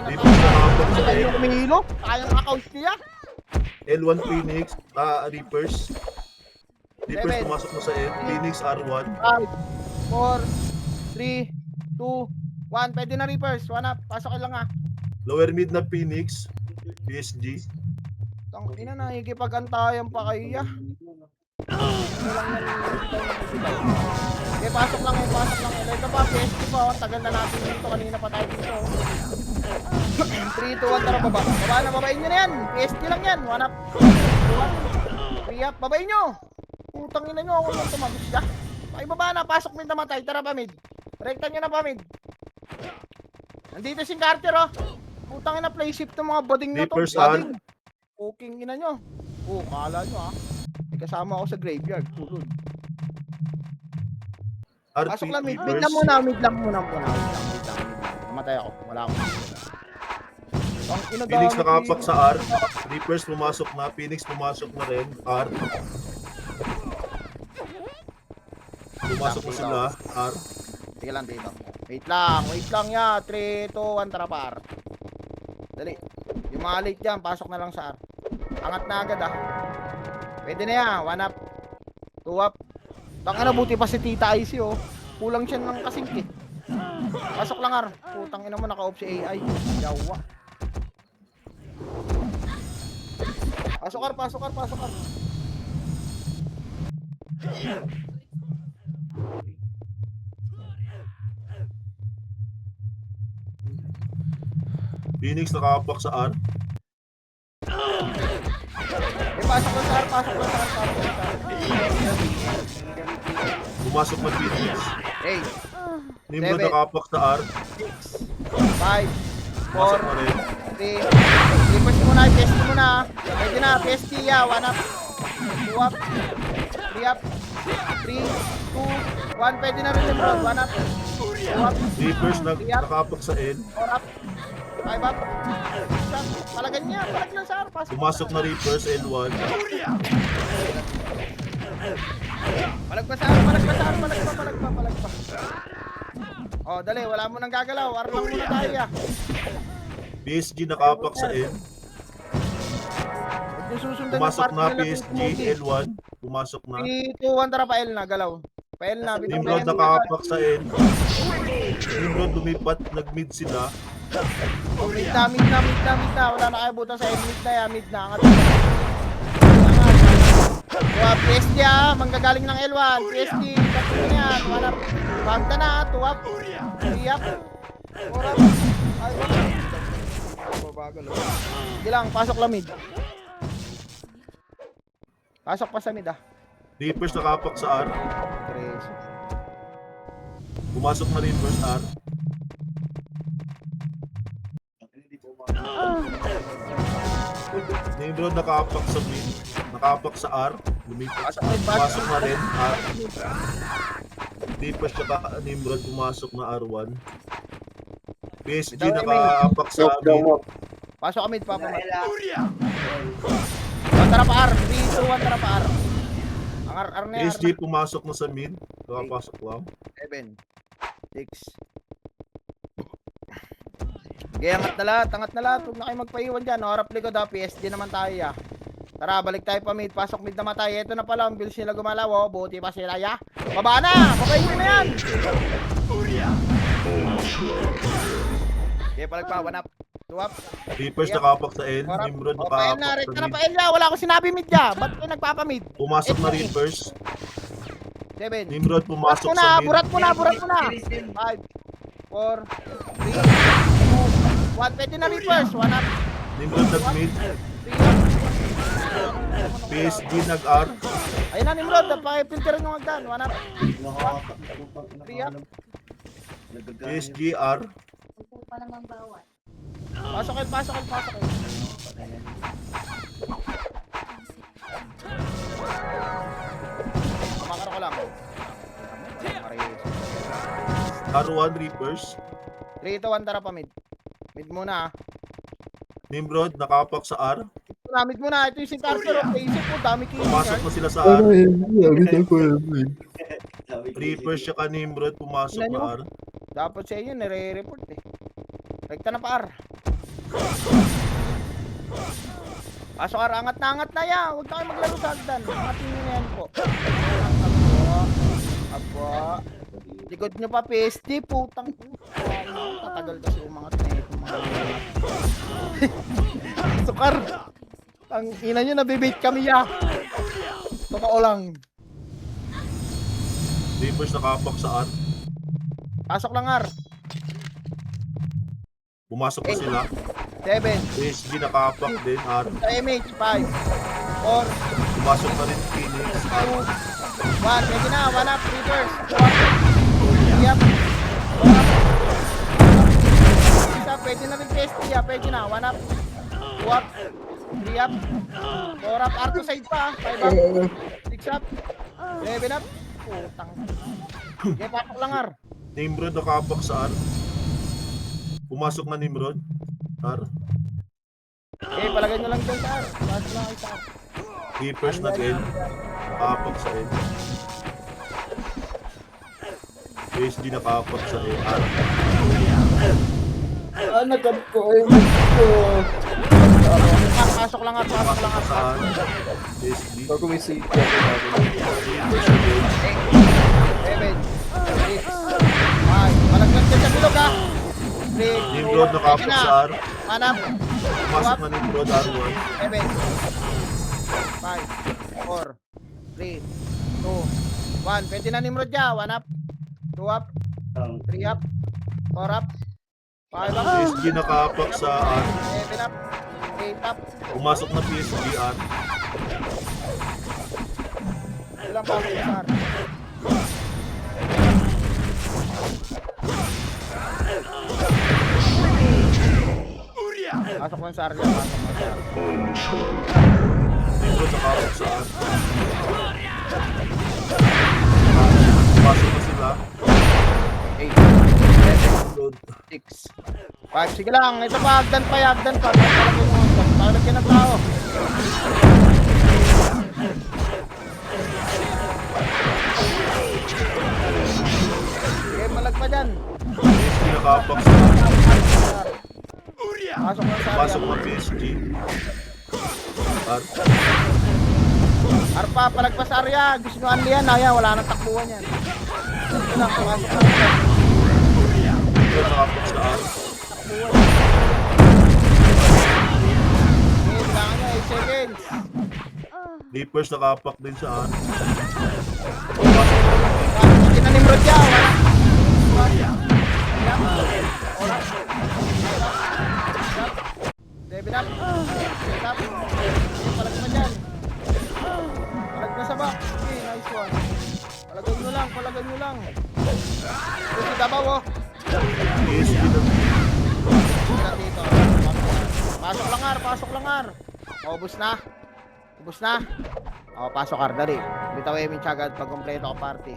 Reapers nakapak sa Ayaw L. kumihilo. Kayang account niya. L1 Phoenix. Reapers. Reapers Seven. pumasok na sa L. Phoenix R1. 5, 4, 3, 2, 1. Pwede na Reapers. 1 up. Pasok lang ha. Lower mid na Phoenix. PSG. Tang ina, nakikipag-antayan pa kayo ya. Okay, pasok lang. Ito pa, PSG pa. Ang tagal na natin dito. Kanina pa tayo dito. 3, 2, 1. Tara, baba. Baba na, babain nyo na yan. PSG lang yan. 1 up. 3 up. Babain nyo. Putang ina nyo. Ako lang tumagos siya. Pakibaba na. Pasok mid na matay. Tara pa mid. Rekta nyo na pa mid. Nandito si Carter oh. Putang ina, play shift ng mga bading na to. Reapers Bading. Cooking ina nyo. Oh, kala nyo may kasama ako sa graveyard. Tulod. Pasok lang, mid lang muna. Namatay ako. Wala akong Phoenix nakapak sa R. Reapers pumasok na. Phoenix pumasok na rin. R. Pumasok na sila. R. Sige lang dito. Wait lang ya. 3, 2, 1, tara pa R. Dali. Yung mga late dyan, pasok na lang sa R. Angat na agad ah. Pwede na yan. 1 up. 2 up. Baka na buti pa si Tita IC oh. Kulang siya ng kasink eh. Pasok lang R. Putang ina mo, naka-off si AI. Yawa. Pasok R. Phoenix nakapak sa R. Pasok lang sa R. Pumasok na Phoenix. 8, Nimrod 7. nakapak sa R. 5, Pumasok 4, na rin. 3. Request muna, PST muna. Pwede na, PST ya. 1 up. 2 up. 3 up. 3, 2, 1. Pwede na rin Nimrod. 1 up. 2 up. Reapers nakapak sa N. 4 up. 5 up. 6 up. Palagan niya. Palag lang sa R. Pumasok na Reapers N1. Palag pa sa R. Palag pa. Oh, dali. Wala mo nang gagalaw. R lang muna tayo ya. PSG nakapak sa N. Yung susundan Pumasok na nila PSG L1. Pumasok na. 3, 2, 1. Tara pa L na. Galaw. Pa L na. Nimrod nakapak sa N. Nimrod lumipat. Nag-mid sila. Oh, mid na. Wala na kayo butan sa mid na ya. Mid na. Angat. PSG ah. Manggagaling ng L1. PSG. Kasi na yan. Wala. Bangta na. 2 up. 3 up. 4 up. 5 up. Bagal. Sige lang. Pasok lang mid. Pasok pa sa mid ah. Reapers nakapak sa R. Pumasok na Reapers R. Nimrod nakapak sa mid. Nakapak sa R. Lumipat. Pumasok na rin R. Reapers tsaka Nimrod pumasok na R1. PSG nakapak sa mid. Pasok ka mid, Papa Mat. Tara pa R. 3, 2, 1, tara pa R. Ang R na yan. PSG pumasok na sa mid. Nakapasok lang. 7, 6. Okay, angat na lahat. Huwag na kayo magpaiwan dyan. Harap likod ha. PSG naman tayo ya. Tara, balik tayo pa mid. Pasok mid na matay. Ito na pala. Ang bilis nila gumalaw. Oh. Buti pa sila ya. Baba na! Babayin nyo na yan! Okay, palag pa. 1 up. 2 up. Reapers nakapak sa N. Nimrod Pael na. nakapak Red ka sa na mid. Pael ya. Wala akong sinabi mid ya. Ba't kayo nagpapamid? Pumasok na Reapers. 7. Nimrod pumasok Burat sa mid. mo na. 5, 4, 3, 2, 1. Pwede na reverse. 1 up. Nimrod nag-mid. 3 up. PSG nag-R. Ayun na Nimrod. Napakipilteran yung hagdan. 1 up. 3 up. PSG R. Pasok kayo. Kamakara ko lang. R1 Reapers. 3, 2, 1. Tara pa mid. Mid muna. Nimrod nakapak sa R. Mid muna. Ito yung si Carter. Isip po. Dami killing Pumasok yan. na sila sa R. Reapers siya ka Nimrod pumasok na R. Dapat sa inyo. Nire-report eh. Rekta na pa R. Pasok R. Angat na yan. Huwag na kayo maglaro sa hagdan. Angatin nyo na yan po. Abo. Likod nyo pa PSG. Putang. Tatagal kasi umangat na ito. Sukar. Ang ina nyo, nabibait kami ya. Totoo lang. Reapers nakapak sa R. Pasok lang R. Pumasok na sila. 7. PSG nakapak din R. Sa MH. 5, 4, Pumasok na rin Phoenix R. 1. Pwede na. 1 up. Reverse. 2 up. 3 up. 4 up. Isa. Pwede na rin PSG ya. Pwede na. 1 up. 2 up. 3 up. 4 up. R to side pa. 5 up. 6 up. 7 up. Putang. Okay, pasok lang R. Nimrod nakapak sa R. Pumasok na Nimrod. R. Okay, palagay nyo lang dyan sa R. Pasok lang kayo sa R. Reapers na din. Nakapak sa N. PSG nakapak sa AR. Nagkab ko ay ko. Pasok lang at pasok Pumasok lang na at. sa AR. PSG. Bago may safety ako bago. Reapers sa gold. 7, 6, 5. Malaglag dyan sa bilog ha. 3, Nimrod nakapak sa AR. Hanap. Pumasok na Nimrod R1. 7, 5, 4, 3, 2, 1. Pwede na Nimrod dyan. 1 up. 2 up. 3 up. 4 up. 5 up. PSG nakapak sa AR. 7 up. 8 up. Pumasok na PSG R. Ilang pasok na sar. Pasok mo yung sar dyan. Pasok mo yung sar. Nimrod nakapak sa AR. Pumasok na sila. 8, 7, Nimrod. 6, 5. Sige lang. Ito pa. Hagdan pa. Hagdan pa. Talagyan ng tao. Sige, malag pa dyan. PSG nakapak sa AR. Pasok mo yung sar. Pasok na PSG. R. Arpa, palagpas area. Gusto nyo anli yan. Ayan, wala nang takbuhan yan. Ito lang, pasok na yan. Nimrod nakapak sa R. Okay, kailangan nyo, 8 seconds. Reapers nakapak din sa R. Sige na Nimrod dyan. Wala. 7 up. 8 up. Palag pa dyan. Palag na sa back. Okay, nice one. Palagay nyo lang, palagay nyo lang. Ito si Dabaw, oh. PSG na Sila dito. Pasok lang, Ar. Pasok lang, Ar. Ubus na. Ubus na. O, pasok, Ar. Dali. Bitawin yung tsagad pag kompleto ka party.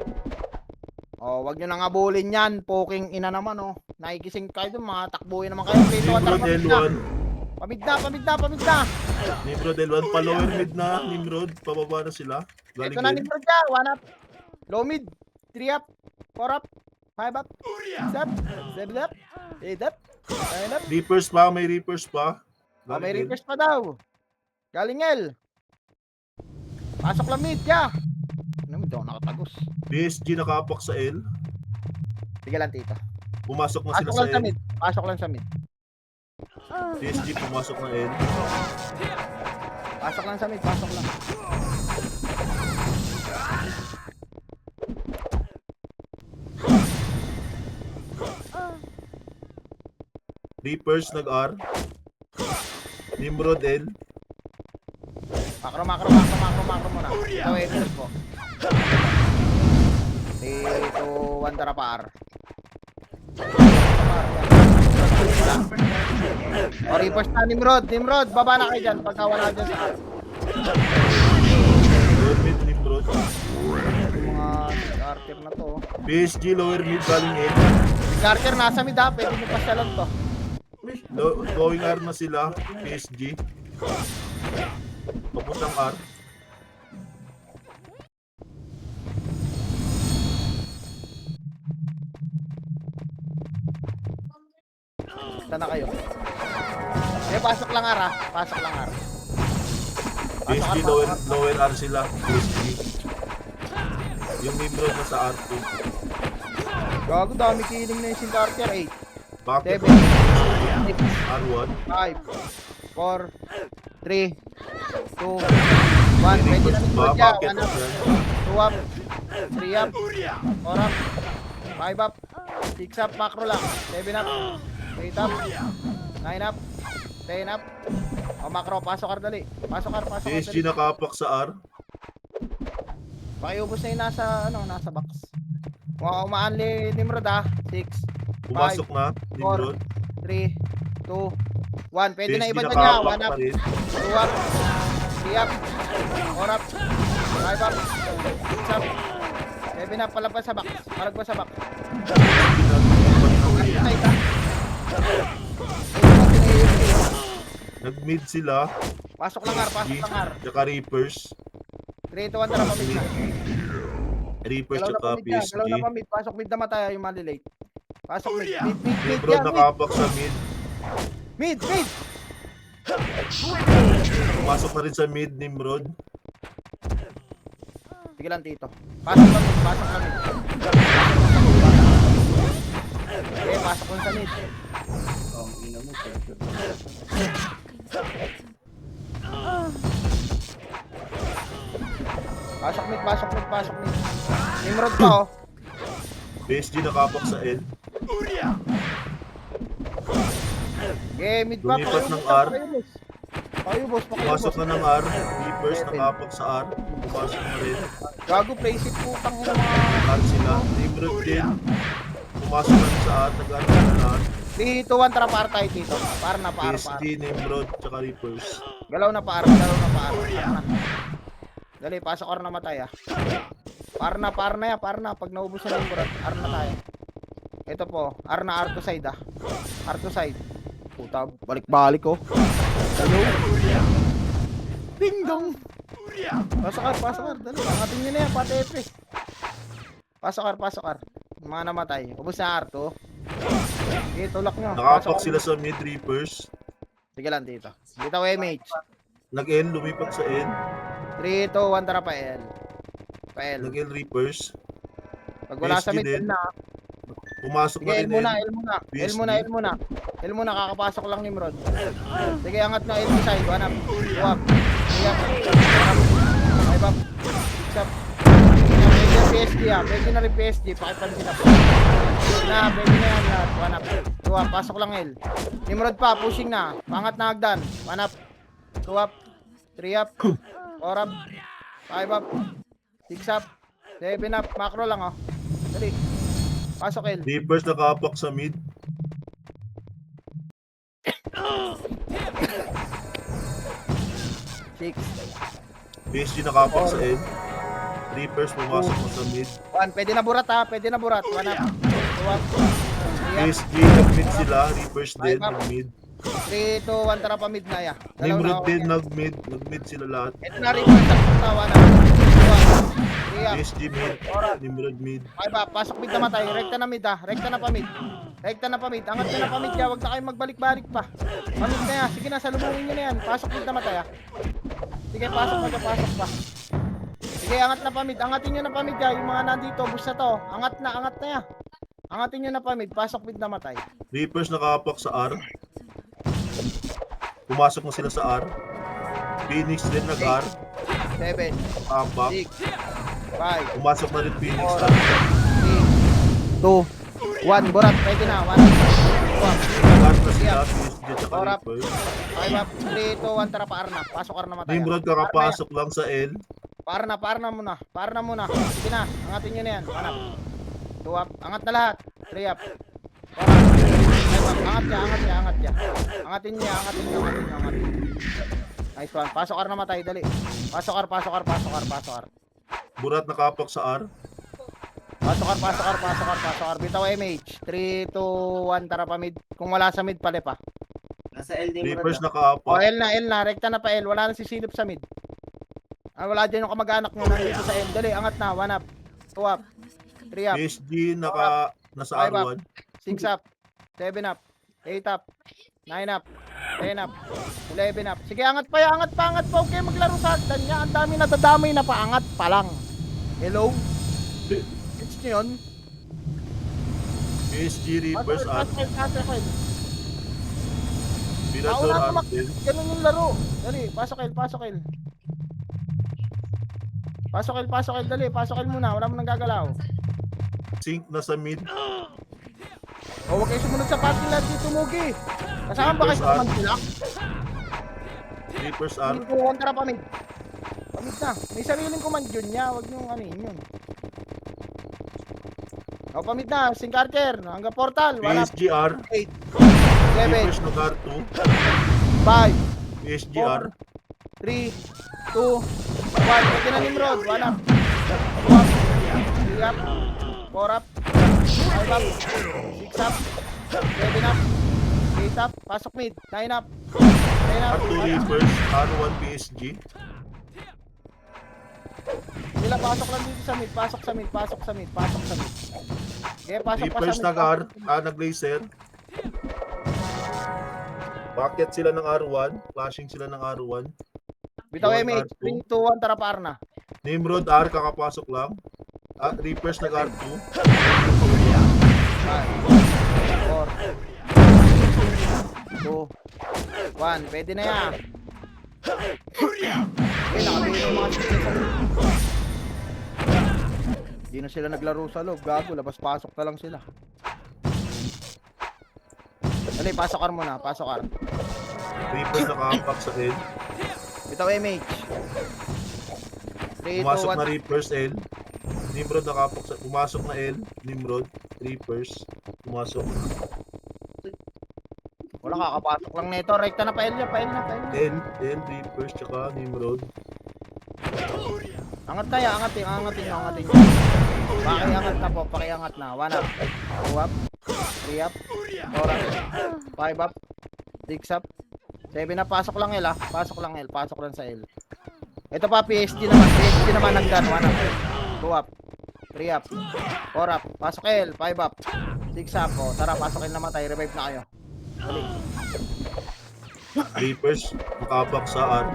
O, wag nyo nang abulin yan. Poking ina naman, oh. Nakikising kayo dun. Mga takbuhin naman kayo. Play to one, tara, Nimrod pamid na. L1. Pamid na, pamid na, pamid na. Nimrod L1. Pa-lower mid na. Nimrod. Pababa na sila. Ito Galing na din. Nimrod ka. 1 up. Low mid. 3 up. 4 up. 5 up. 6 up. 7 up. 8 up. 9 up. Reapers pa. May Reapers pa. Oh, Galing may din. request pa daw. Galing L. Pasok lang mid ka. Ano mo daw nakatagos. PSG nakapak sa L. Sige lang tito. Pumasok na sila Pasok sa lang sa L. mid. Pasok lang sa mid. PSG pumasok na L. Pasok lang sa mid. Pasok lang. Reapers nag-R. Nimrod L. Makro muna. Ito waivers po. 3, 2, 1 tara pa R. O reverse na Nimrod. Nimrod, baba na kayo dyan. Pagka wala dyan sa R. Lower mid Nimrod. Mga Carter na to. PSG lower mid galing L. Carter nasa mid ha. Pwede mo pasyalan to. Going R na sila. PSG. Papuntang R. Basta na kayo. Eh, pasok lang R ha. Pasok lang R. PSG lower R sila. PSG. Yung Nimrod na sa R2. Gago, dami killing na yung si Carter. 8, Bakit? 7, 6, R1. 5, 4, 3, 2, 1. Pwede na Nimrod dyan. Bakit? 1 up, 2 up, 3 up, 4 up, 5 up, 6 up, macro lang. 7 up, 8 up, 9 up, 10 up. O macro, pasok R dali. Pasok R, pasok R PSG dali. nakapak sa R. Pakiubos na yung nasa box. Umaanli Nimrod ha. 6, Pumasok na. Nimrod. 3, 2, 1. Pwede na PSG iba dyan niya. nakapak 1 up, pa rin. 2 up, 3 up, 4 up, 5 up, 6 up, 7 up, palabas sa box. Palagpas sa box. Ay, ta. Nag-mid sila. Pasok lang R, pasok lang R. Tsaka Reapers. 3, 2, 1, tara pamit na. Reapers Galaw na tsaka pa mid yan. PSG. Galaw na pa mid. Pasok mid na matay yung malilate. Pasok mid. Mid Nimrod yan. Mid. nakapak sa mid. Mid. Mid. Pumasok na rin sa mid, Nimrod. Sige lang, Tito. Pasok na mid. Pasok na mid. Okay, pasok lang sa mid. Ang ina mo. Pasok mid. Pasok mid. Pasok mid. Nimrod pa, oh. PSG nakapak sa L. Okay, mid pa. Lumipat ng boss. R. Payo, boss. Payo, Pumasok boss. na ng R. Reapers nakapak sa R. Pumasok na rin. Gago, place it, putang ina mga. R sila. Nimrod din. Pumasok na rin sa R. Nag-ano na R. 3, 2, 1, tara para tayo, Tito. Para na, para. PSG, Nimrod, tsaka Reapers. Galaw na, para. Galaw na, para. Dali, pasok or na matay, ah. Para na yan, para na. Pag naubos na yung burat, R na tayo. Ito po, R na, R to side, ah. R to side. Puta, balik-balik, oh. Hello? Ding dong! Pasok R, pasok R. Dali, angatin nyo na yan, pati epis. Pasok R. Mga namatay. Ubos na R to. Sige, tulak nyo. Nakapak sila sa mid, Reapers. Sige lang, Tito. Dito, MH. Nag-N, lumipat sa N. 3, 2, 1, tara pa L. Pa L. Nag-N, Reapers. Pag wala sa PSG mid, din. L na. Pumasok Sige, na L rin muna, N. L muna. L PSG. muna, L muna. L muna, kakapasok lang ni Mrod. Sige, angat na L side. One up. Two up. Three up. One up. Five up. Six up. Pwede na PSG, ah. Pwede na rin PSG. Pakipansin up. Pwede na yan lahat. One up. Two up. Pasok lang L. Nimrod pa, pushing na. Pangat na hagdan. One up. Two up. Three up. Four up. Five up. Six up. Seven up. Macro lang, oh. Dali. Pasok L. Reapers nakapak sa mid. Six. PSG nakapak sa N. Reapers pumasok na sa mid. One. Pwede na burat, ha. Pwede na burat. One up. Two up. Three up. PSG nag-mid sila. Reapers din Five up. nag-mid. 3, 2, 1. Tara pa mid na, ya. Dalaw na Nimrod ako din yan. nag-mid. Nag-mid sila lahat. Ito na rin. One up. Two up. Three up. PSG mid. Nimrod mid. Five up. Pasok mid na matay. Rekta na mid, ha. Rekta na pa mid. Rekta na pa mid. Angat na pa mid, ya. Huwag na kayong magbalik-balik pa. Pamid na, ya. Sige na, salubungin nyo na yan. Pasok mid na matay, ha. Sige, pasok na, pasok pa. Sige, angat na pa mid. Angatin nyo na pa mid, ya. Yung mga nandito, bus na to. Angat na, ya. Angatin nyo na pa mid. Pasok mid na matay. Reapers nakapak sa R. Pumasok na sila sa R. Phoenix din nag-R. 7, Tapak. 6, 5, Pumasok na rin Phoenix. 4, 3, 2, 1. Burat, pwede na. 1, 2 up. Nag-R na sila. PSG tsaka Four up. Reapers. 5 up. 3, 2, 1. Tara pa Arna. Pasok Arna matay. Nimrod kakapasok lang sa L. Para na muna. Sige na. Angatin nyo na yan. 1 up. 2 up. Angat na lahat. 3 up. 4 up. 5 up. Angat niya. Angatin niya. Nice one. Pasok Arna matay. Dali. Pasok R. Burat nakapak sa R. Pasok R. Bitaw MH. 3, 2, 1. Tara pa mid. Kung wala sa mid, pali pa. Nasa L din mo Reapers na. O, nakapak. L na. Rekta na pa L. Wala na sisilip sa mid. Wala dyan yung kamag-anak nyo nandito sa L. Dali, angat na. 1 up. 2 up. 3 up. PSG nasa Five up. R1. 6 up. 7 up. 8 up. 9 up. 10 up. 11 up. Sige, angat pa. Huwag kayo maglaro sa hagdan niya. Ang dami nadadamay na paangat pa lang. Hello? It's nyo yun? PSG Reapers R. Pasok. Pinador Nauna R din. Ganun yung laro. Dali, pasok L. Pasok L, dali. Pasok L muna. Wala mo nang gagalaw. Sync na sa mid. O, huwag kayo sumunod sa parking lot dito, Mugi. Kasama ba kayo sa command sila? Reapers R. Hindi ko tara pamid. Pamid na. May sariling command yun niya. Huwag nyo yun. O, pamid na. Sing Carter. Hanggang portal. Wala. PSG R. 8, 7, Reapers nag-R 2. 5, PSG 4, R. 3, 2, 1. Pwede na Nimrod. 1 up. 2 up. 3 up. 4 up. 5 up. 6 up. 7 up. 8 up. Pasok mid. 9 up. 10 up. R2 Reapers. R1 PSG. Sila pasok lang dito sa mid. Pasok sa mid. Okay, pasok pa Reapers sa mid. nag-laser. Bakit sila ng R1? Flashing sila ng R1. Bitaw One, MH. R2. 3, 2, 1, tara pa Arna. Nimrod R, kakapasok lang. Reapers nag-R2. 4, 2, 1. Pwede na yan. Okay, nakabili yung mga chicken sa loob. Hindi na sila naglaro sa loob. Gago, labas-pasok na lang sila. Dali, pasok ar muna. Pasok ar. Reapers nakapak sa L. Bitaw MH. 3, 2, Pumasok na 1. Reapers L. Nimrod nakapak sa... Pumasok na L. Nimrod. Reapers. Pumasok. Wala, kakapasok lang nito. Rekta na, pail niya. L. Reapers, tsaka Nimrod. Angat tayo, angatin nyo. Pakiangat na po, pakiangat na. 1 up, 2 up, 3 up, 4 up, 5 up, 6 up, 7 up. Pasok lang L, pasok lang sa L. Ito pa, PSG naman nagdan. 1 up, 2 up, 3 up, 4 up, pasok L, 5 up, 6 up. O, tara, pasokin na matay, revive na kayo. Dali. Reapers nakapak sa R.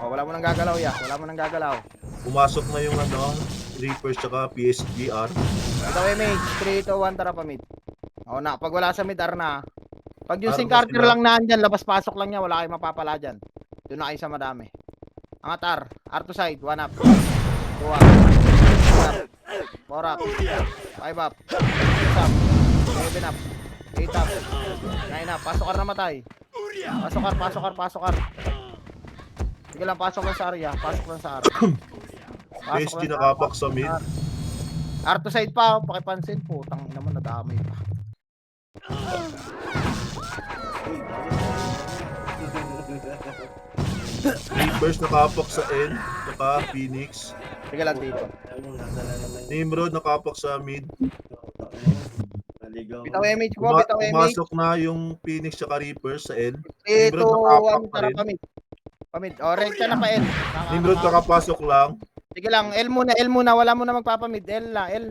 O, wala mo nang gagalaw ya, Pumasok na yung Reapers tsaka PSG R. Ito MH, 3, 2, 1, tara pa mid. O na, pag wala sa mid, R na. Pag yung R Sing na Carter sila. lang nandyan, labas-pasok lang niya, wala kayong mapapala dyan. Doon na kayo sa madami. Angat R, R to side, 1 up, 2 up, 3 up, 4 up, 5 up, 6 up, 7 up, 8 up, 9 up, pasok R na matay. Pasok R. Sige lang, pasok lang sa area, PSG nakapak sa mid. R to side pa, pakipansin po, tangin naman nadamay pa. Reapers nakapak sa N. Tsaka Phoenix. Sige lang dito. Nimrod nakapak sa mid. Naligaw. Bitaw image ko, bitaw image. Pumasok na yung Phoenix tsaka Reapers sa N. 3, 2, Nimrod nakapak 1, pa tara rin. pamid. O, rekta na pa L. Nimrod nakapasok lang. Sige lang, L muna, wala muna magpapamid. L na. 3,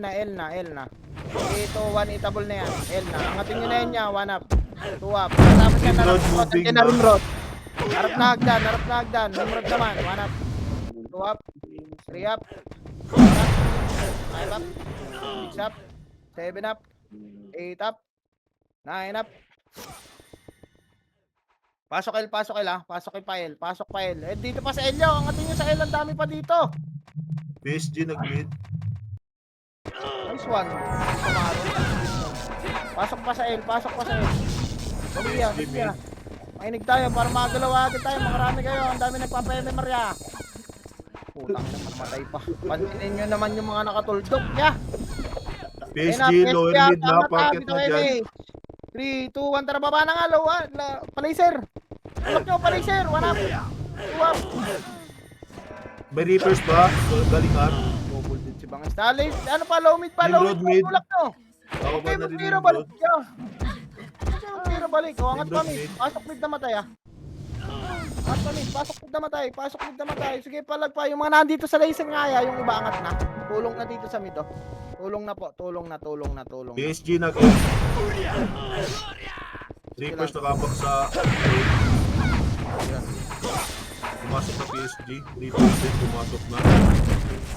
2, 1, itable na yan. L na. Angatin nyo na yan niya, 1 up, 2 up. Tapos yan na Nimrod moving na na. Nimrod. Harap na hagdan. Nimrod naman, 1 up, 2 up, 3 up, 4 up, 5 up, 6 up, 7 up, 8 up, 9 up. Pasok L ha. Pasok pa L. Eh dito pa sa L yo. Angatin nyo sa L. Ang dami pa dito. PSG nag-mid. Nice one. Pasok pa sa L. Dali yan. Mainig tayo para magalaw agad tayo. Makarami kayo. Ang dami nagpapa-MMR ya. Putang ina, mamatay pa. Pansinin nyo naman yung mga nakatuldok ya. PSG lower mid na. Packet na dyan. 3, 2, 1. Tara, baba na nga. Low. Palaser. Tulok nyo, palaser. 1 up. 2 up. May Reapers ba? Galing R. Double did si Bangis. Dali, ano pa, low mid pa, Nimrod mid. Tulak nyo. Ako ba Okay, na rin magtira yung balik Nimrod? nyo. Magtira balik. O, angat pa Nimrod mid. mid. Pasok mid na matay ah. Angat pa mid. Pasok mid na matay. Sige, palag pa. Yung mga nandito sa laser nga ya, yung iba angat na. Tulong na dito sa mid oh. Tulong na po. Tulong na. PSG nag-mid. Reapers nakapak sa pumasok na PSG. Reapers din pumasok na.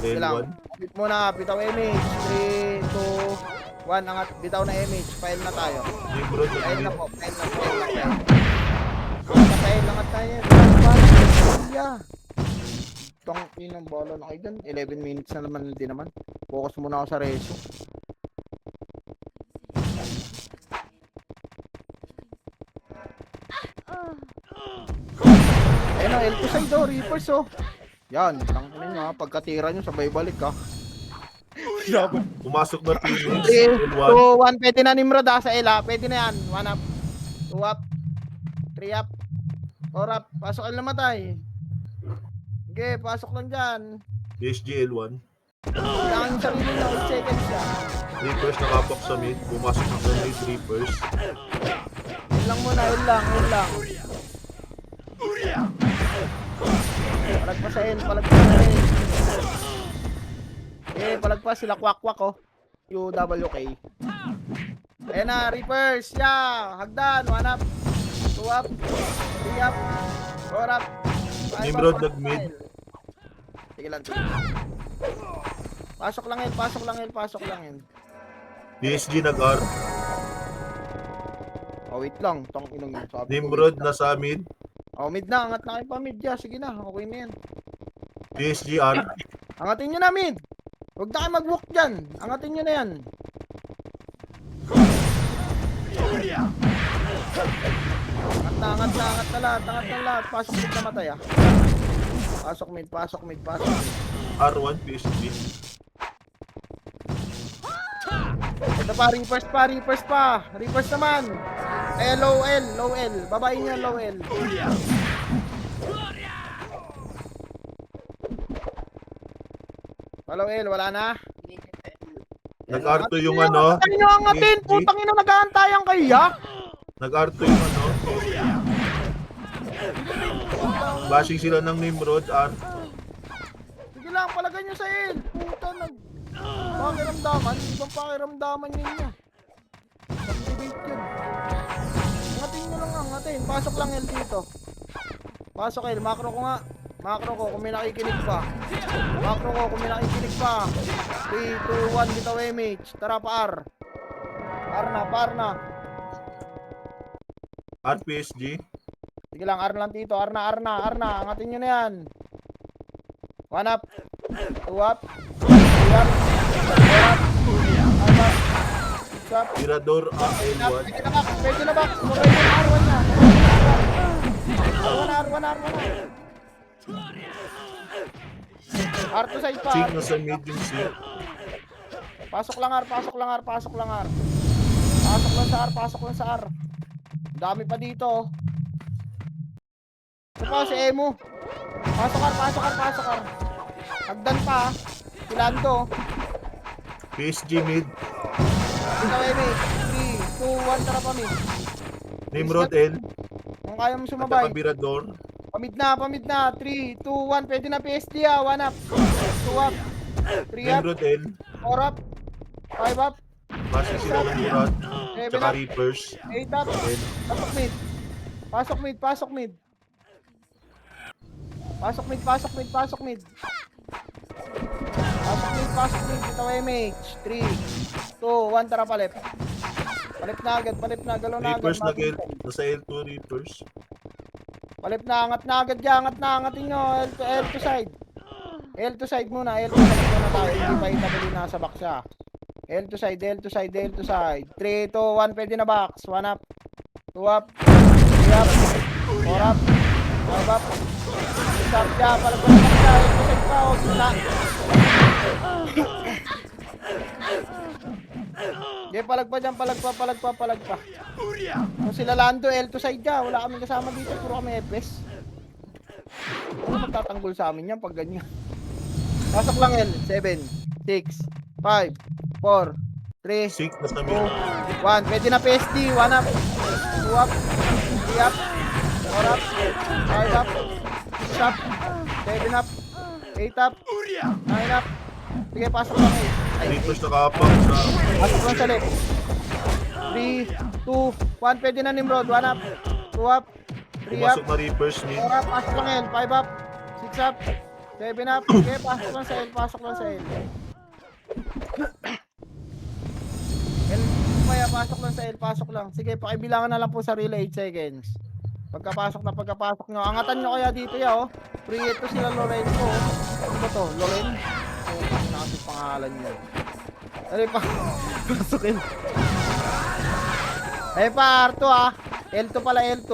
Sige lang. L1. Bit muna. Bitaw image. 3, 2, 1. Angat. Bitaw na image. File na tayo. Nimrod File na nag-mid. po. Angat tayo. Yeah. Tang inang bola na kayo dyan. 11 minutes na naman, hindi naman. Focus muna ako sa reso. Ayun o, L2 side o, Reapers o. Yan, tangin nyo ha. Pagkatira nyo, sabay balik ha. Pumasok na Phoenix. 3, L1. 2, 1. Pwede na Nimrod ha, sa L ha. Pwede na yan. 1 up. 2 up. 3 up. 4 up. Pasok ang namatay. Sige, pasok lang dyan. PSG L1. Kailangan yung sarili nyo, 8 seconds yan. Reapers nakapak sa mid. Pumasok na sa mid Reapers. Yun lang muna, yun lang. Palag pa sa L. Eh, palagpas sila kwak-kwak oh. UWK. Ayan na, Reapers. Yeah. Hagdan. 1 up. 2 up. 3 up. 4 up. 5 Nimrod, up. nag-mid. Sige lang. Sige. Pasok lang yun. Pasok lang yun. Pasok lang yun. PSG nag-R. Oh, wait lang. Tong inong yun. Sabi ko, Nimrod wait lang. nasa mid. Oh, mid na. Angat na kayo pa mid. Yeah, sige na. Okay na yan. PSG R. Angatin nyo na mid. Huwag na kayo mag-walk dyan. Angatin nyo na yan. Angat na lahat. Angat na lahat. Pasok mid na matay ah. Pasok mid, pasok mid, pasok mid. R1 PSG. Ito pa, Reapers pa. Reapers naman. Low L. Babayin nyo, low L. Hello L, wala na. Nag-R2 yung ano. Angatin nyo, angatin. PSG. Putang ina, nag-aantayan kayo ya. Nag-R2 yung ano. Bashing sila ng Nimrod R. Sige lang, palagay nyo sa L. Puta, pakiramdaman. Ibang pakiramdaman ninyo. Pag-debate yun. Angatin nyo lang, angatin. Pasok lang L dito. Pasok L, macro ko nga. Macro ko kung may nakikinig pa. Macro ko kung may nakikinig pa. 3, 2, 1, bitaw MH. Tara pa R. R na. R PSG. Sige lang, R lang dito. R na. Angatin nyo na yan. 1 up. 2 up. 3 up. 4 up. 5 up. 6 up. Tirador Pwede R1. na box. Mabay yung R1 na. R1 na. R to side pa. Sig nasa mid yung Sig. Pasok lang R. Pasok lang sa R. Dami pa dito. Ito pa si Emu. Pasok R. Hagdan pa. Silando. PSG mid. Ito Emi. 3, 2, 1. Tara pa mi. Nimrod L. Kung kaya mo sumabay. Nagkakabirador. Pamid na. 3, 2, 1. Pwede na PSD ah. 1 up. 2 up. 3 up. Nimrod L. 4 up. 5 up. Bashing sila ng Murad. 7 Tsaka up. Reapers. 8 up. L. Pasok mid. Pasok mid. Ito MH. 3, 2, 1. Tara palip. Palip na agad. Galaw na agad. Reapers nasa L2 Reapers. Palip na. Angat na agad dyan. Angatin nyo. L to side. L to side muna tayo. Hindi pa itabili na sa box siya. L to side. 3, 2, 1. Pwede na box. 1 up. 2 up. 3 up. 4 up. 5 up. 6 up dyan. Palagpas dyan. L to side pa. Huwag na. Okay, palagpa dyan. Palagpa. Kung sila Lando, L to side dyan. Wala kami kasama dito. Puro kami FS. Ano magtatanggol sa amin yan pag ganyan? Pasok lang L. 7, 6, 5, 4, 3, Sig nasa mid. 1. Pwede na PSD. 1 up. 2 up. 3 up. 4 up. 5 up. 6 up. 7 up. 8 up. 9 up. Sige, pasok lang L. Reapers nakapang sa Pasok lang sa left. 3, 2, 1. Pwede na Nimrod. 1 up. 2 up. 3 up. pumasok na Reapers mid. 4 up. Pasok lang L. 5 up. 6 up. 7 up. Okay, pasok lang sa L. Pasok lang. Sige, pakibilangan na lang po sa relay 8 seconds. Pagkapasok nyo. Angatan nyo kaya dito ya oh. Free ito sila Lorenzo. Ano ba to? Loren? Ano kasi pangalan nyo? Ano pa? Pasukin. Ay pa, R2 ah. L2 pala, L2.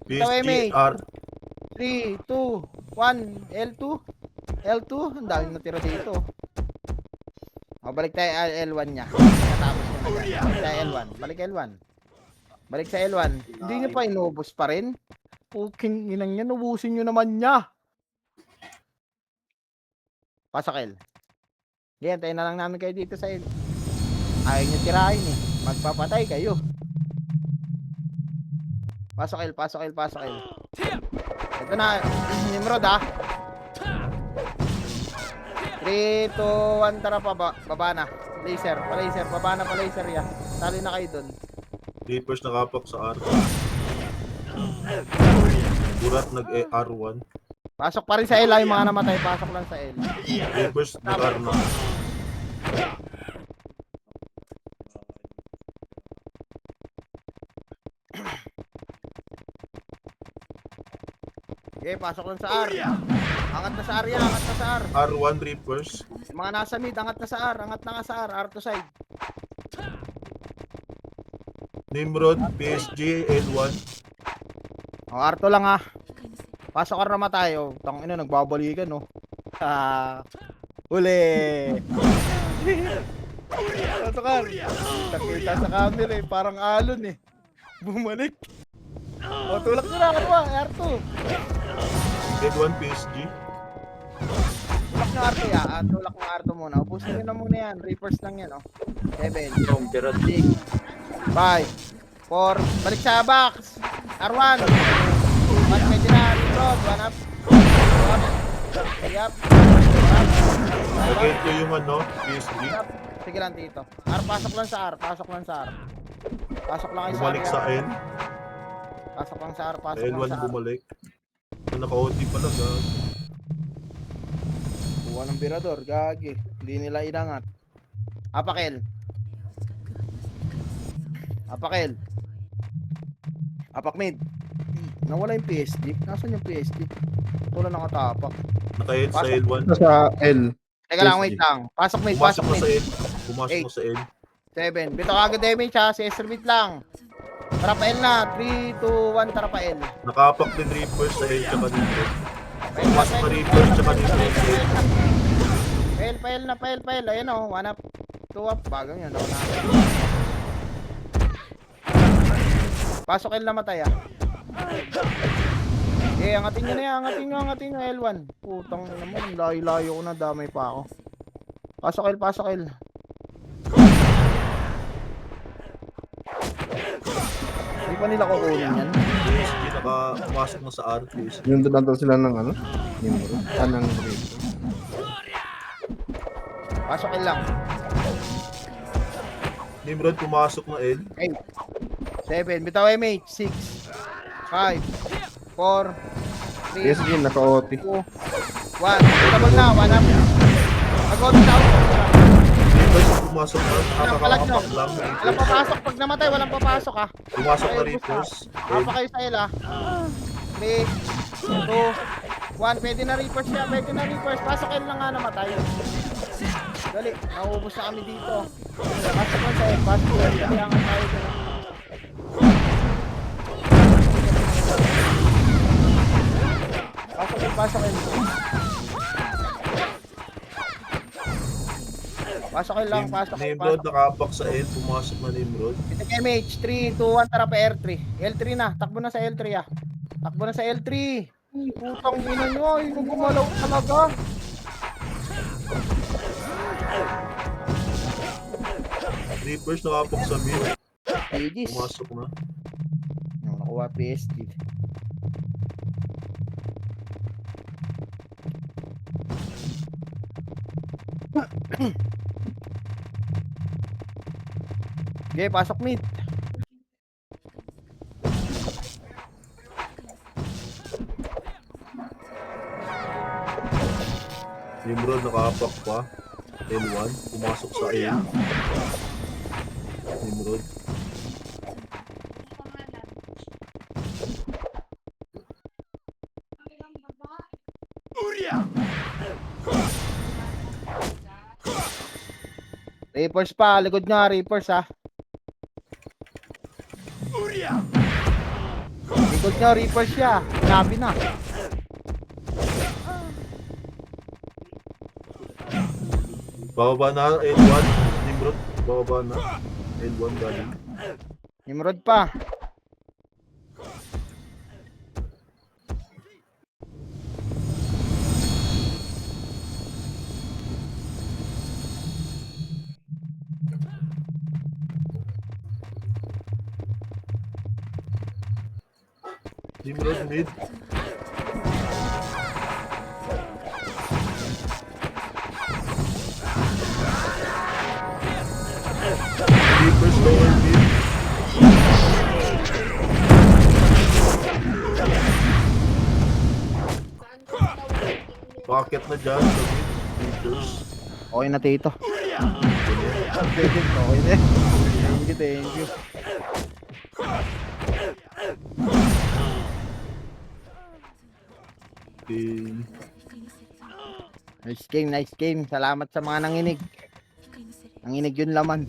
PSG R. 3, 2, 1, L2. Ang daming natira dito. O, balik tayo L1 niya. Natapos ko na yan. Balik tayo L1. Balik sa L1. Hindi niyo pa inubos pa rin. Puking inang yan. Ubusin nyo naman niya. Pasok L. Ganyan, tayo na lang namin kayo dito sa L. Ayaw nyo tirahin eh. Magpapatay kayo. Pasok L. Ito na. Nimrod ah. 3 3, 2, 1, tara pa, baba na. Laser, pa-laser, baba na pa-laser ya. Sali na kayo dun. Reapers nakapak sa R. Burat nag-R1. Pasok pa rin sa L, yung mga namatay, pasok lang sa L. Reapers nag-R na. Okay, pasok lang sa R. Angat na sa R yan, angat na sa R. R1 Reapers. Yung mga nasa mid, angat na sa R, angat na nga sa R to side. Nimrod, PSG, L1. O, R to lang ha. Pasok R naman tayo. Tangina, nagbabalikan no. Huli. Pasok R. Nakita sa camera eh, parang alon eh. Bumalik. O, tulak nyo na, ano R2. L1 PSG. Tulak ng R2 ya, tulak ng R2 muna. Ubusin nyo na muna yan, reapers lang yan oh. 7, 6, 5, 4, balik sa box. R1. Mas medyo na, reload, 1 up. 2 up. 3 up. 4 up. Nag-8 ko yung ano, PSG. Sige lang dito. R, pasok lang sa R, pasok lang sa R. Pasok lang kayo sa R. Bumalik sa N. Pasok lang sa R, pasok lang L1 sa R. bumalik. Naka-OT pala gag. Buwan ng birador, gagi. Hindi nila inangat. Apakel. Apakel. Apak mid. Nawala yung PSD. Nasaan yung PSD? Wala nakatapak. Naka-8 sa Pasok. L1. Sa L. Teka lang, PSD. wait lang. Pasok mid, Pumasok pasok na mid. sa N. Pumasok na sa N. 7. Bito agad damage ha. Si Esther mid lang. Tara pa L na. 3, 2, 1. Tara pa L. Nakapak din Reapers sa N tsaka Nimrod. Pa L, Pumasok na Reapers tsaka Nimrod. pa L. Ayan o. 1 up. 2 up. Bagong yun. Ako na. Pasok L na matay ah. Eh, angatin nyo na yan. Angatin nyo L1. Putang ina mo. Layo-layo ko na. Damay pa ako. Pasok L. Hindi pa nila kukunin yan. PSG pumasok na sa R. PSG. Yung doon sila ng ano? Nimrod. Anang grade. Pasok L lang. Nimrod pumasok na L. 7. Bitaw MH. 6. 5. 4. 3. PSG naka-OT. 2. 1. Double na. 1 up. Mag-out down. Reapers pumasok na. Palag nyo. Nakakapak lang. Walang Reapers. papasok. Pag namatay, walang papasok ah. Pumasok na Reapers. N. Apa kayo sa L ah. 3, 2, 1. Pwede na Reapers siya. Pasok L na nga namatay. Dali. Naubos na kami dito. Pasok lang sa L. Pasok L. Dali ang tayo dito. Pasok L. Pasok L lang. Nimrod nakapak sa N. Pumasok na Nimrod. Pitik MH. 3, 2, 1. Tara pa R3. L3 na. Takbo na sa L3 ah. Takbo na sa L3. Putang ina nyo. Ay, gumalaw talaga. Reapers nakapak sa mid. Aegis. Pumasok na. Yung nakuha PSG. Okay, pasok mid. Nimrod nakapak pa. L1. Pumasok sa N. Nimrod. Reapers pa, likod nga Reapers ha. Likod nyo, Reapers siya. Sinabi na. Bababa na L1. Nimrod. Bababa na. L1 galing. Nimrod pa. Nimrod mid. Okay na, Tito. Okay na. Thank you. Nice game. Salamat sa mga nanginig. Nanginig yung laman.